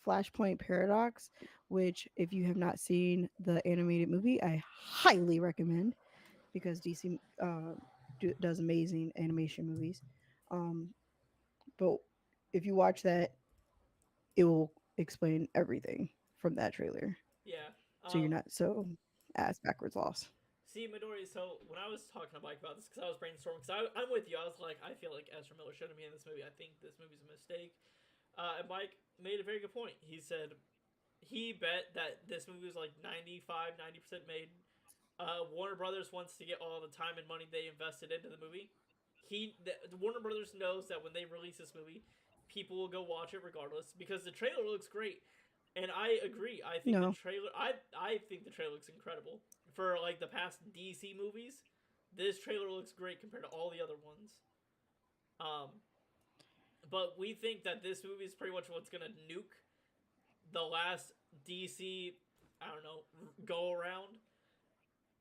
Flashpoint Paradox, which if you have not seen the animated movie, I highly recommend because DC does amazing animation movies. But if you watch that, it will explain everything from that trailer. Yeah. So you're not so ass backwards lost. See, Midori, so when I was talking to Mike about this, because I was brainstorming, because I'm with you, I was like, I feel like Ezra Miller shouldn't be in this movie. I think this movie's a mistake. And Mike made a very good point. He said he bet that this movie was like 90% made. Warner Brothers wants to get all the time and money they invested into the movie. The Warner Brothers knows that when they release this movie, people will go watch it regardless because the trailer looks great. And I agree. I think the trailer. I think the trailer looks incredible for like the past DC movies. this trailer looks great compared to all the other ones. But we think that this movie is pretty much what's gonna nuke the last DC, I don't know, go around.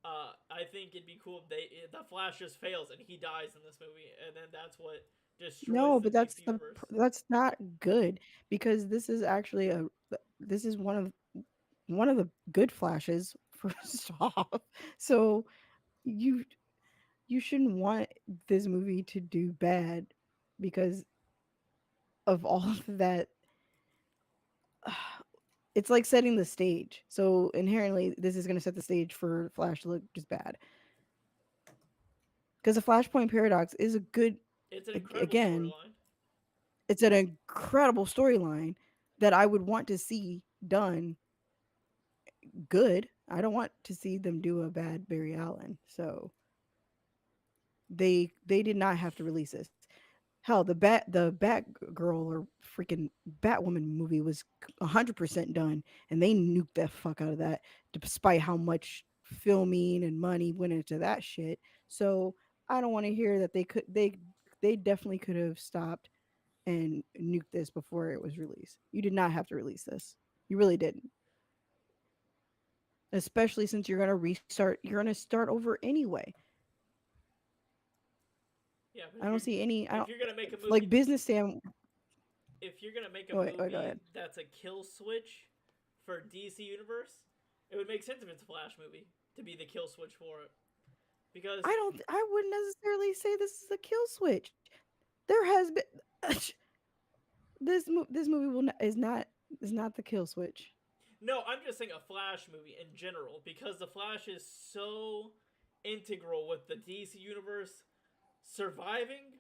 I think it'd be cool if the Flash just fails and he dies in this movie, and then that's what destroys No, the but DC universe. that's not good because this is actually this is one of the good Flashes first off. So you you shouldn't want this movie to do bad because of all of that. It's like setting the stage. So inherently, this is going to set the stage for Flash to look just bad. Because the Flashpoint Paradox is a good, It's an incredible again, storyline. it's an incredible storyline that I would want to see done good. I don't want to see them do a bad Barry Allen. So they did not have to release this. Hell, the Batgirl or freaking Batwoman movie was 100% done, and they nuked the fuck out of that, despite how much filming and money went into that shit. So I don't want to hear that they definitely could have stopped and nuked this before it was released. You did not have to release this. You really didn't. Especially since you're gonna restart. You're gonna start over anyway. Yeah, I don't see any. I if don't you're gonna make a movie like business stand. if you're gonna make a Wait, go movie ahead. that's a kill switch for DC Universe, it would make sense if it's a Flash movie to be the kill switch for it. Because I wouldn't necessarily say this is a kill switch. There has been this movie is not the kill switch. no, I'm just saying a Flash movie in general because the Flash is so integral with the DC Universe surviving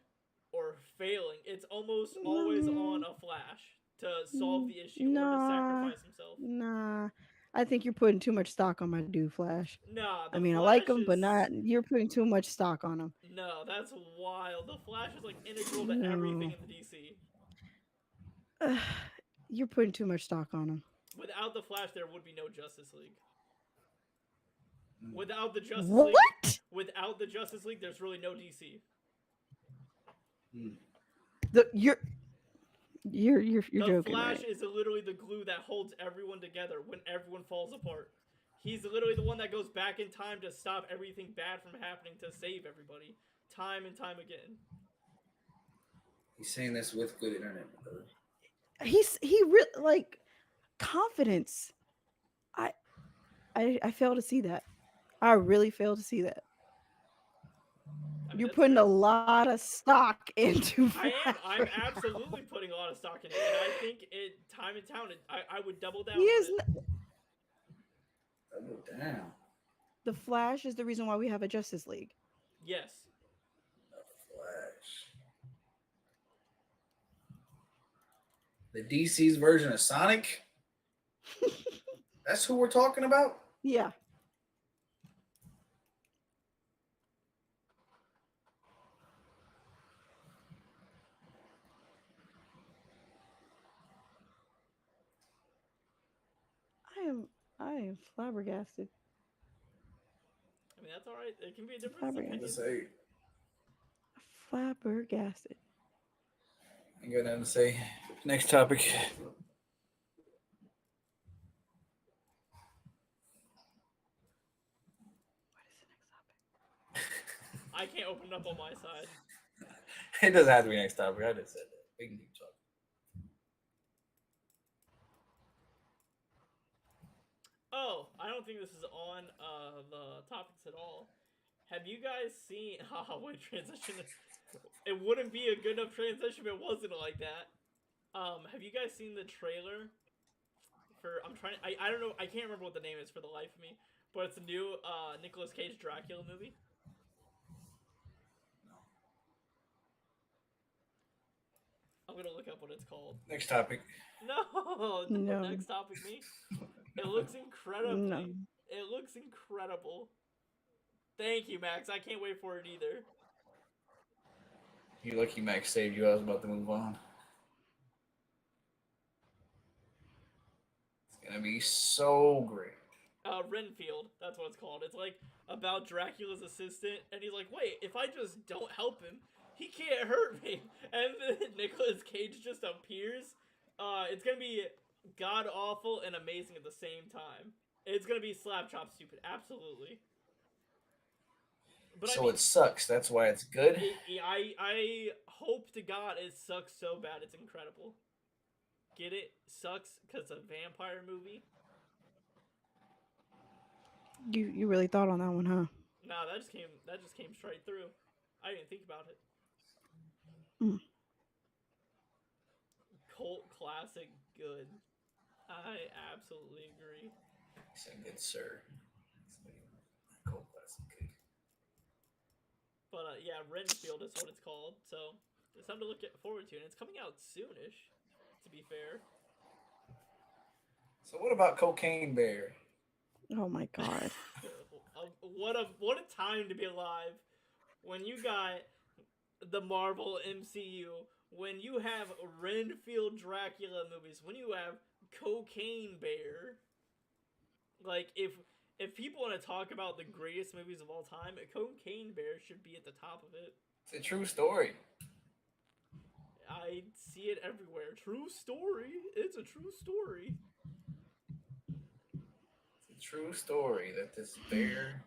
or failing. It's almost always on a Flash to solve the issue or to sacrifice himself. Nah. I think you're putting too much stock on my dude Flash. Nah, I the mean, I Flash like him, is but not. You're putting too much stock on him. no, that's wild. The Flash is like integral to No. everything in the DC. You're putting too much stock on him. Without the Flash, there would be no Justice League. Without the Justice What? League, without the Justice League, there's really no DC. You're The joking, Flash right? is literally the glue that holds everyone together when everyone falls apart. He's literally the one that goes back in time to stop everything bad from happening to save everybody, time and time again. He's saying this with good internet, brother. He really like confidence. I fail to see that. I really fail to see that. I mean, You're that's putting fair. a lot of stock into. I am. I'm right absolutely now. putting a lot of stock in it, and I think it time and town. I would double down. He is. On it. Double down. The Flash is the reason why we have a Justice League. Yes. The Flash. The DC's version of Sonic? That's who we're talking about? Yeah. I am flabbergasted. I mean, that's all right. It can be a difference. Flabbergasted. Flabbergasted. Ain't got nothing to say. Next topic. What is the next topic? I can't open it up on my side. It doesn't have to be next topic. I just said that. We can keep talking. Oh, I don't think this is on the topics at all. Have you guys seen? Wait, transition. It wouldn't be a good enough transition if it wasn't like that. Have you guys seen the trailer for? I don't know. I can't remember what the name is for the life of me. But it's a new Nicolas Cage Dracula movie. I'm gonna look up what it's called. Next topic. No. Next topic, me. It looks incredible. No. It looks incredible. Thank you, Max. I can't wait for it either. You lucky Max saved you. I was about to move on. It's gonna be so great. Renfield. That's what it's called. It's like about Dracula's assistant, and he's like, wait, if I just don't help him, he can't hurt me. And then Nicolas Cage just appears. It's gonna be god awful and amazing at the same time. It's gonna be slap chop stupid, absolutely. But so I mean, it sucks. That's why it's good. I hope to God it sucks so bad it's incredible. Get it? Sucks because it's a vampire movie. You really thought on that one, huh? Nah, that just came straight through. I didn't think about it. Cult classic, good. I absolutely agree. So good, sir. Cult classic, good. But yeah, Renfield is what it's called. So it's something to look forward to, and it's coming out soonish. To be fair. So what about Cocaine Bear? Oh my god. What a time to be alive when you got the Marvel MCU, when you have Renfield Dracula movies, when you have Cocaine Bear. Like if people want to talk about the greatest movies of all time, Cocaine Bear should be at the top of it. It's a true story. I see it everywhere. True story. It's a true story. True story that this bear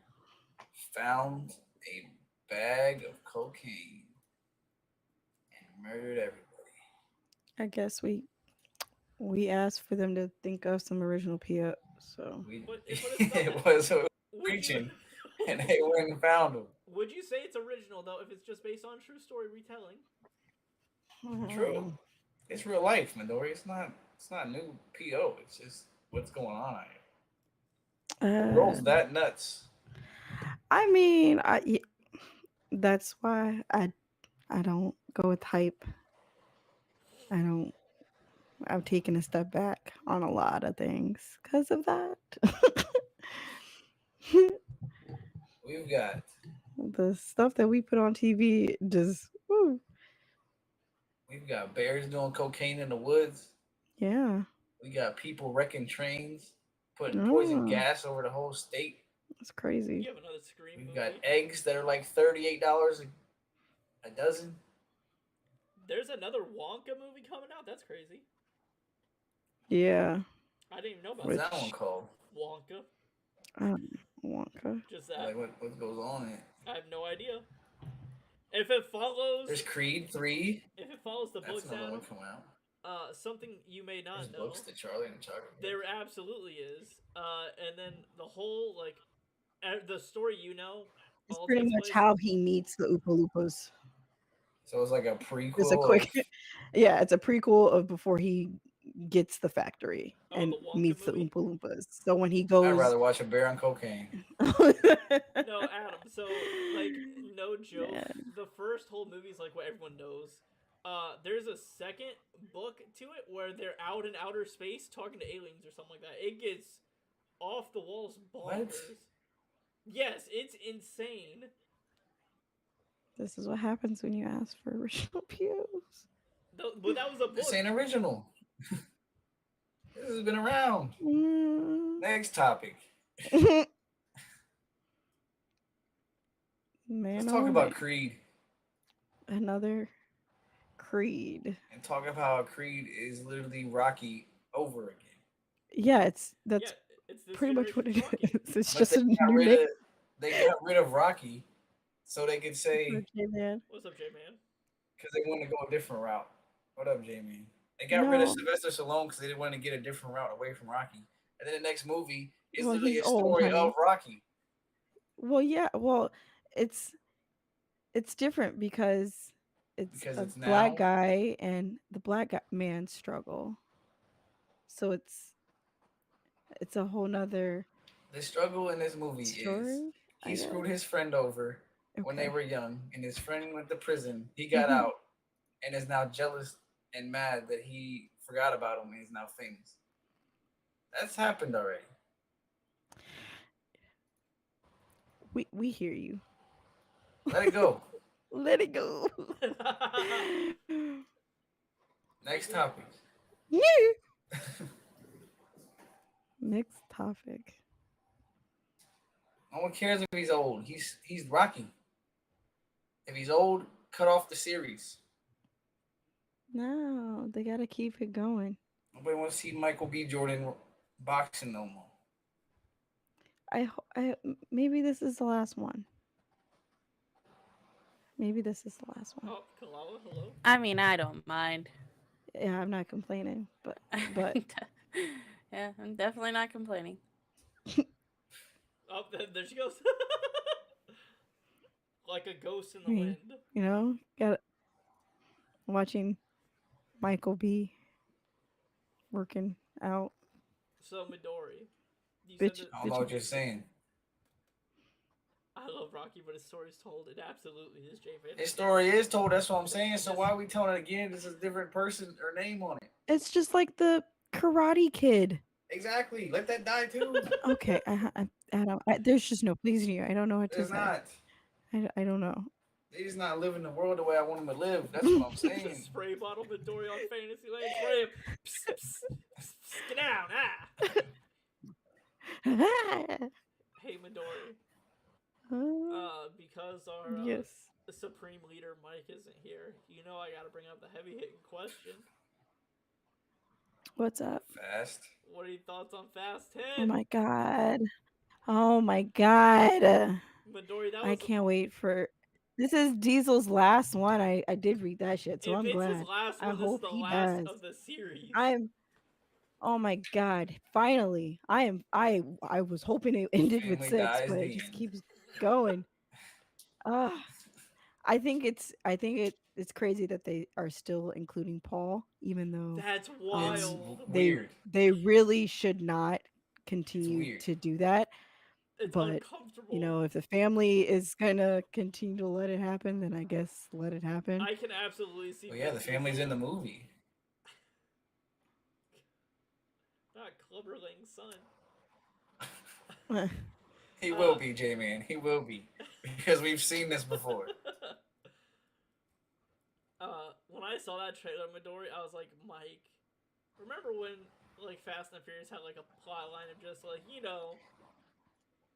found a bag of cocaine and murdered everybody. I guess we asked for them to think of some original PO, so it was preaching, and they went and found them. Would you say it's original though if it's just based on true story retelling? True. It's real life, Midori. It's not new PO. It's just what's going on out here. Rolls that nuts. I mean, that's why I don't go with hype. I've taken a step back on a lot of things because of that. We've got the stuff that we put on TV. Just woo. We've got bears doing cocaine in the woods. Yeah. We got people wrecking trains, putting poison gas over the whole state. That's crazy. You have another Scream We've movie. got eggs that are like $38 a dozen. There's another Wonka movie coming out. That's crazy. Yeah. I didn't even know about What's that one called? Wonka. Wonka. Just that. Like what goes on in it? I have no idea. If it follows, there's Creed 3. If it follows the books, that's another one coming out. Something you may not there's know. Books to Charlie and the Chocolate. There absolutely is. And then the whole the story It's pretty much how he meets the Oompa Loompas. So it's like a prequel. It's a quick, yeah, it's a prequel of before he gets the factory and meets the Oompa Loompas. So when he goes, I'd rather watch a bear on cocaine. No, Adam. So no joke. Yeah. The first whole movie is like what everyone knows. There's a second book to it where they're out in outer space talking to aliens or something like that. It gets off the walls bonkers. What? Yes, it's insane. This is what happens when you ask for original POs. But that was a book. This ain't original. This has been around. Next topic. Man, let's talk about Creed. Another Creed. And talk about how Creed is literally Rocky over again. Yeah, it's pretty much what it is. It's just a new name. They got rid of Rocky, so they could say, J-Man. What's up, J-Man? Because they want to go a different route. What up, J-Man? They got rid of Sylvester Stallone because they didn't want to get a different route away from Rocky. And then the next movie is literally a story of Rocky. Well, yeah. Well, it's different because it's a black guy and the black man's struggle. So it's a whole nother. The struggle in this movie is he screwed his friend over when they were young, and his friend went to prison. He got out and is now jealous and mad that he forgot about him and is now famous. That's happened already. We hear you. Let it go. Let it go. Next topic. Next topic. No one cares if he's old. He's Rocky. If he's old, cut off the series. No, they gotta keep it going. Nobody wants to see Michael B. Jordan boxing no more. Maybe this is the last one. Maybe this is the last one. Oh, Kalala, hello. I mean, I don't mind. Yeah, I'm not complaining, but yeah, I'm definitely not complaining. Oh, there she goes. Like a ghost in the I mean, wind. you know, got watching Michael B. working out. So Midori, you Bitch, said that I don't know what you're saying. I love Rocky, but his story's told. It absolutely is, J-Fan. His story is told. That's what I'm saying. So why are we telling it again? This is a different person or name on it. It's just like the Karate Kid. Exactly. Let that die too. Okay, I don't. There's just no pleasing you. I don't know what to There's say. not. I don't know. He's not living the world the way I want him to live. That's what I'm saying. Just spray bottle Midori on Fantasy Land. Spray him. Psst, psst, psst, get down. Hey, Midori. Because our yes. Supreme Leader Mike isn't here, you know I gotta bring up the heavy-hitting question. What's up? Fast. What are your thoughts on Fast 10? Oh my god. Oh my god. Midori, that was I can't wait for. This is Diesel's last one. I did read that shit, so if I'm it's glad. his last I one, this is hope the he last does. of the series. Oh my god! Finally, I was hoping it ended with Family 6, dies but it the just end. keeps going. I think it's crazy that they are still including Paul, even though That's It's wild. weird. they really should not continue weird. to do that. It's But uncomfortable. you know, if the family is gonna continue to let it happen, then I guess let it happen. I can absolutely see. Well, yeah, the family's in the movie. Not Clubberling's son. He will be, J-Man. He will be. Because we've seen this before. When I saw that trailer, Midori, I was like, Mike, remember when like Fast and Furious had like a plot line of just like, you know,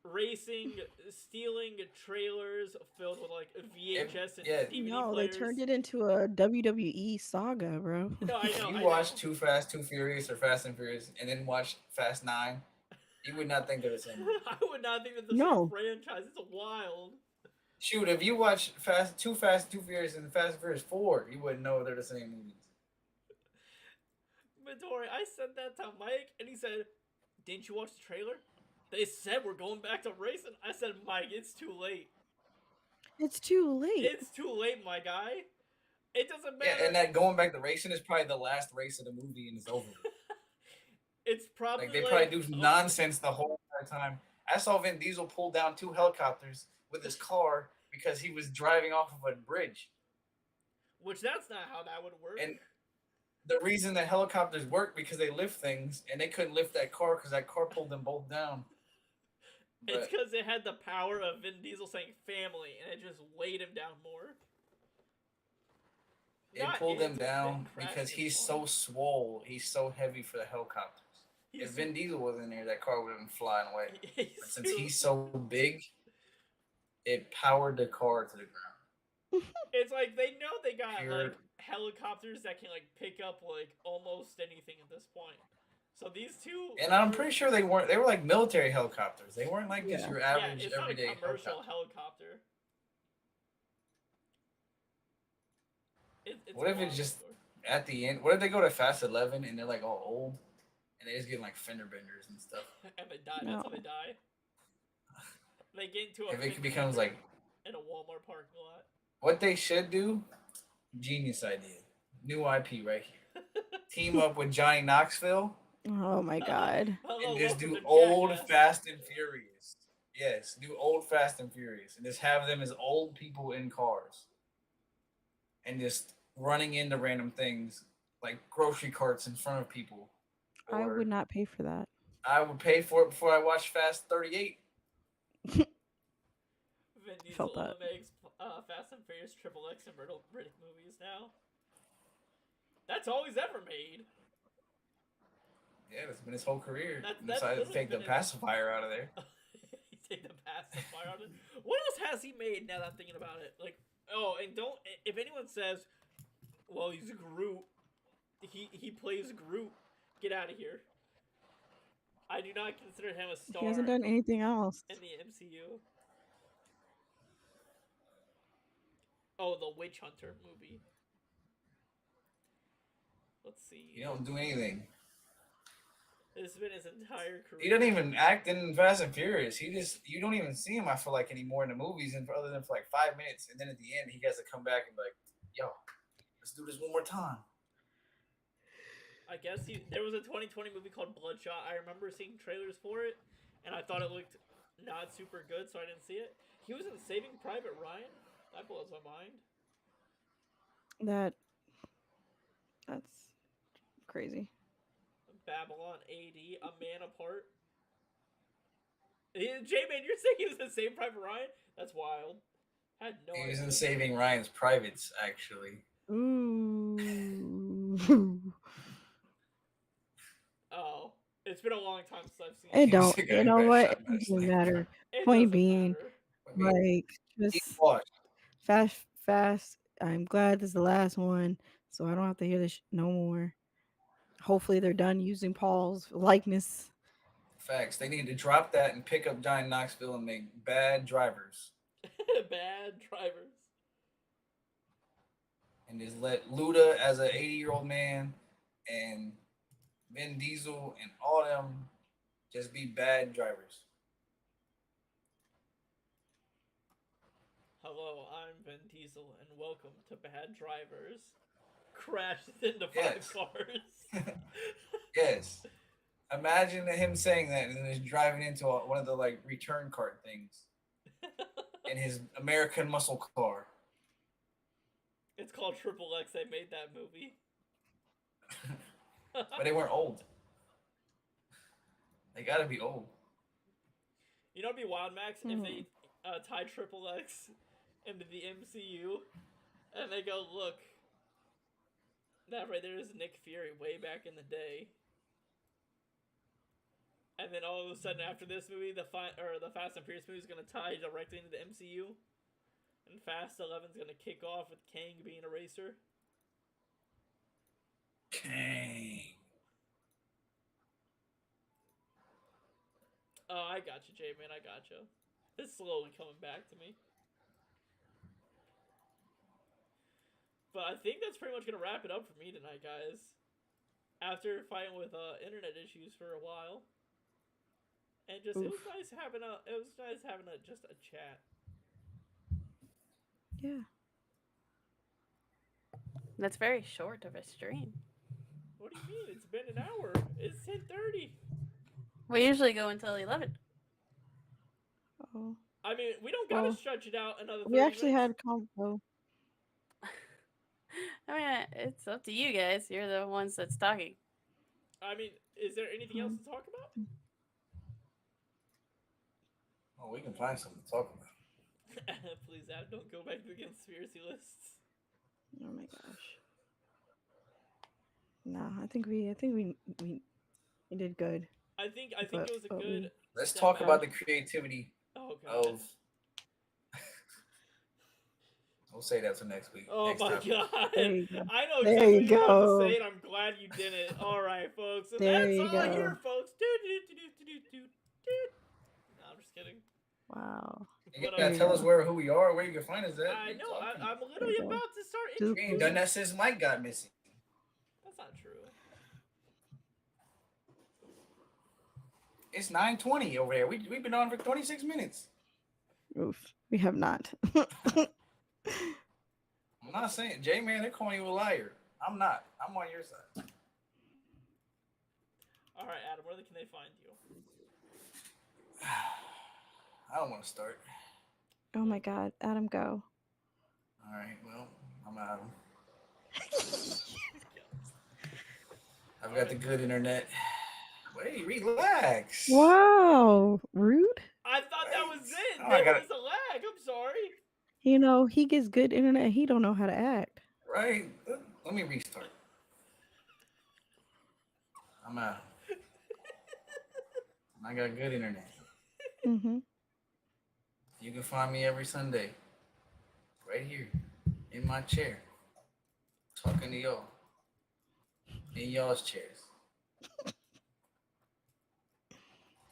racing, stealing trailers filled with like VHS and DVD No, players? they turned it into a WWE saga, bro. No, I know. If you watch Too Fast, Too Furious, or Fast and Furious, and then watch Fast 9, you would not think they're the same movie. I would not think that the No. same franchise. It's wild. Shoot, if you watch Too Fast, Too Furious, and Fast and Furious 4, you wouldn't know they're the same movies. Midori, I said that to Mike, and he said, "Didn't you watch the trailer? They said we're going back to racing." I said, "Mike, it's too late. It's too late. It's too late, my guy. It doesn't matter." Yeah, and that going back to racing is probably the last race of the movie, and it's over. It's probably like they probably do nonsense the whole entire time. I saw Vin Diesel pull down 2 helicopters with his car because he was driving off of a bridge. Which that's not how that would work. And the reason the helicopters work because they lift things, and they couldn't lift that car because that car pulled them both down. It's because it had the power of Vin Diesel saying family, and it just weighed him down more. It pulled him down because he's so swole. He's so heavy for the helicopters. If Vin Diesel wasn't there, that car would have been flying away. But since he's so big, it powered the car to the ground. It's like they know they got like helicopters that can like pick up like almost anything at this point. So these two, and I'm pretty sure they weren't. They were like military helicopters. They weren't like just your average it's everyday not a commercial helicopter. What if it's just at the end? What if they go to Fast 11 and they're like all old, and they just get like fender benders and stuff? And they die. That's how they die. They get into a. If it becomes like in a Walmart parking lot. What they should do, genius idea, new IP right here. Team up with Johnny Knoxville. Oh my god! And just do old Fast and Furious. Yes, do old Fast and Furious, and just have them as old people in cars, and just running into random things like grocery carts in front of people. I would not pay for that. I would pay for it before I watch Fast 38. Vin Diesel only makes Fast and Furious Triple X and Riddick movies now. That's all he's ever made. Yeah, that's been his whole career. Decided to take the pacifier out of there. take the pacifier on it. What else has he made now that I'm thinking about it? Like, oh, and don't, if anyone says, well, he's Groot, he plays Groot, get out of here. I do not consider him a star. He hasn't done anything else in the MCU. Oh, the Witch Hunter movie. Let's see. He don't do anything. This has been his entire career. He doesn't even act in Fast and Furious. You don't even see him, I feel like, anymore in the movies, and other than for like 5 minutes. And then at the end, he has to come back and be like, yo, let's do this one more time. I guess there was a 2020 movie called Bloodshot. I remember seeing trailers for it, and I thought it looked not super good, so I didn't see it. He was in Saving Private Ryan. That blows my mind. That's crazy. Babylon AD, A Man Apart. J-Man, you're saying he was in Saving Private Ryan? That's wild. Had no idea. He was in Saving Ryan's Privates, actually. Ooh. Oh, it's been a long time since I've seen It it. don't. You know what? It doesn't matter. Point being, like, just fast. I'm glad this is the last one, so I don't have to hear this no more. Hopefully, they're done using Paul's likeness. Facts. They need to drop that and pick up Johnny Knoxville and make Bad Drivers. Bad Drivers. And just let Luda as an 80-year-old man and Vin Diesel and all them just be bad drivers. Hello, I'm Vin Diesel, and welcome to Bad Drivers. Crashed into 5 cars. Yes. Imagine him saying that and then just driving into one of the like return cart things in his American muscle car. It's called Triple X. They made that movie. But they weren't old. They gotta be old. You know what'd be wild, Max? If they tie Triple X into the MCU and they go, look, that right there is Nick Fury way back in the day. And then all of a sudden after this movie, the Fast and Furious movie is going to tie directly into the MCU. And Fast 11's going to kick off with Kang being a racer. Kang. Oh, I got you, J-Man. I got you. It's slowly coming back to me. But I think that's pretty much going to wrap it up for me tonight, guys. After fighting with internet issues for a while. And just it was nice having just a chat. Yeah. That's very short of a stream. What do you mean? It's been an hour. It's 10:30. We usually go until 11. Oh. I mean, we don't gotta stretch it out another 30 We actually minutes. had combo. I mean, it's up to you guys. You're the ones that's talking. I mean, is there anything else to talk about? Oh, we can find something to talk about. Please, Adam, don't go back to the conspiracy lists. Oh my gosh. No, I think we did good. I think it was a good. Let's talk about the creativity of. We'll say that for next week. Oh my god! There you go. I know There exactly you what you're about go. to say, and I'm glad you didn't. All right, folks. And There that's you all I go. hear, folks. No, I'm just kidding. Wow. You gotta tell us who we are, where you can find us at. I know. I'm literally about to start. We ain't done that since Mike got missing. That's not true. It's 9:20 over there. We've been on for 26 minutes. Oof. We have not. I'm not saying, J-Man, they're calling you a liar. I'm not. I'm on your side. All right, Adam, where can they find you? I don't want to start. Oh my god. Adam, go. All right, well, I'm Adam. I've got the good internet. Wait, relax. Wow. Rude? I thought that was it. Oh, There was a lag. I'm sorry. You know, he gets good internet. He don't know how to act. Right. Let me restart. I'm out. I got good internet. Mm-hmm. You can find me every Sunday, right here, in my chair, talking to y'all, in y'all's chairs.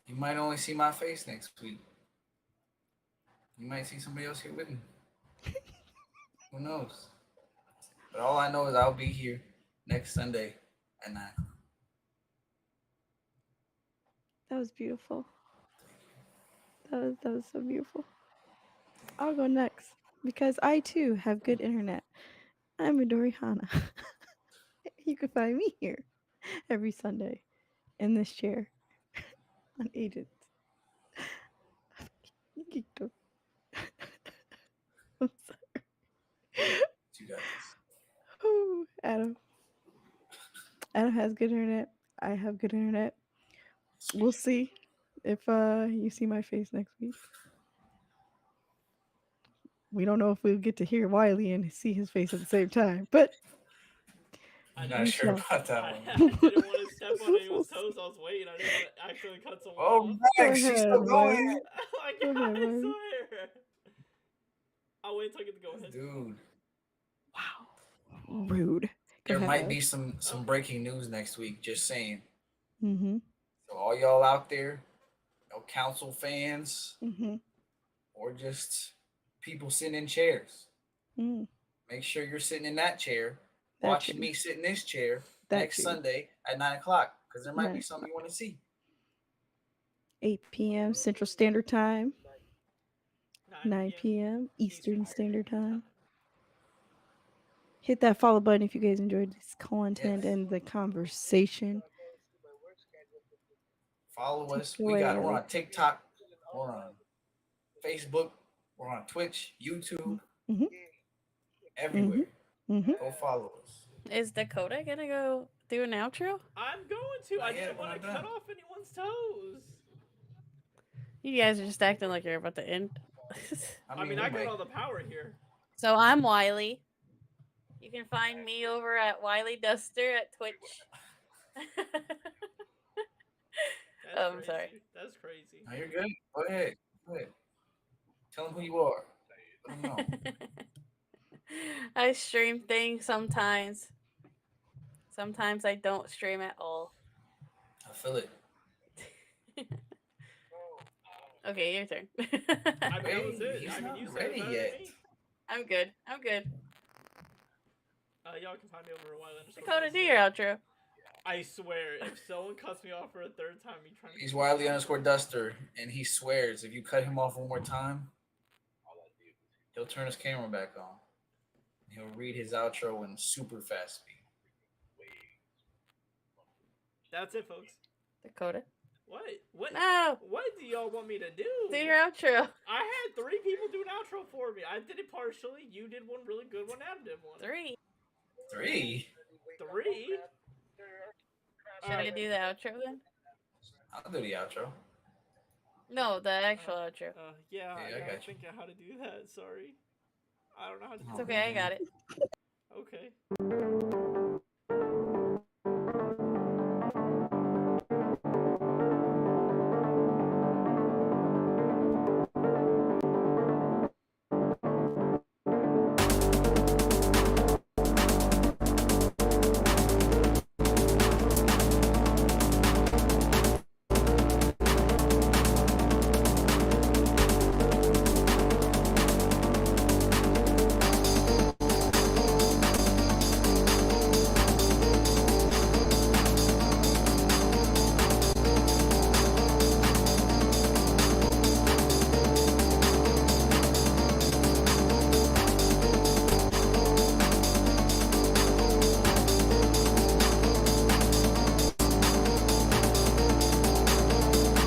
You might only see my face next week. You might see somebody else here with me. Who knows? But all I know is I'll be here next Sunday at 9. That was beautiful. That was so beautiful. I'll go next because I too have good internet. I'm Midori Hana. You can find me here every Sunday in this chair on Agents. Geekdom. I'm sorry. You got this. Oh, Adam. Adam has good internet. I have good internet. We'll see if you see my face next week. We don't know if we'll get to hear Wiley and see his face at the same time, but I'm not sure about that I one. didn't want to step on anyone's toes. I was waiting. I didn't want to actually cut someone Oh, off. Max, she's still going. Oh my Go god, ahead, I Wiley. swear. I'll wait until I get to go ahead. Dude. Wow. Rude. There might be some breaking news next week, just saying. Mm-hmm. So all y'all out there, council fans, Mm-hmm. or just people sitting in chairs, Mm. make sure you're sitting in that chair, That watching too. me sit in this chair That next too. Sunday at 9 o'clock, because there might 9 be something you want to see. 8 p.m. Central Standard Time. 9 p.m. Eastern Standard Time. Hit that follow button if you guys enjoyed this content and the conversation. Follow us. Take it away, We're Ellie. on TikTok, we're on Facebook, we're on Twitch, YouTube, Mm-hmm. everywhere. Mm-hmm. Go follow us. Is Dakota gonna go do an outro? I'm going to. I Not yet, didn't but want I'm to done. cut off anyone's toes. You guys are just acting like you're about to end. I mean, I got all the power here. So I'm Wiley. You can find me over at Wiley Duster at Twitch. I'm sorry. That's crazy. No, you're good. Go ahead. Tell them who you are. Let them know. I stream things sometimes. Sometimes I don't stream at all. I feel it. Okay, your turn. I mean, that was it. He's I mean, not you said ready it better yet. than me. I'm good. Y'all can find me over a while. Dakota, do your outro. I swear, if someone cuts me off for a third time, me trying to. He's Wiley_Duster, and he swears if you cut him off one more time, he'll turn his camera back on. He'll read his outro in super fast speed. That's it, folks. Dakota. What? What? No. What do y'all want me to do? Do your outro. I had 3 people do an outro for me. I did it partially. You did one really good one. Adam did one. 3. 3? 3? Should I do the outro then? I'll do the outro. No, the actual outro. Yeah, I I gotta got you. think of how to do that. Sorry. I don't know how to do It's okay, I got it. Okay.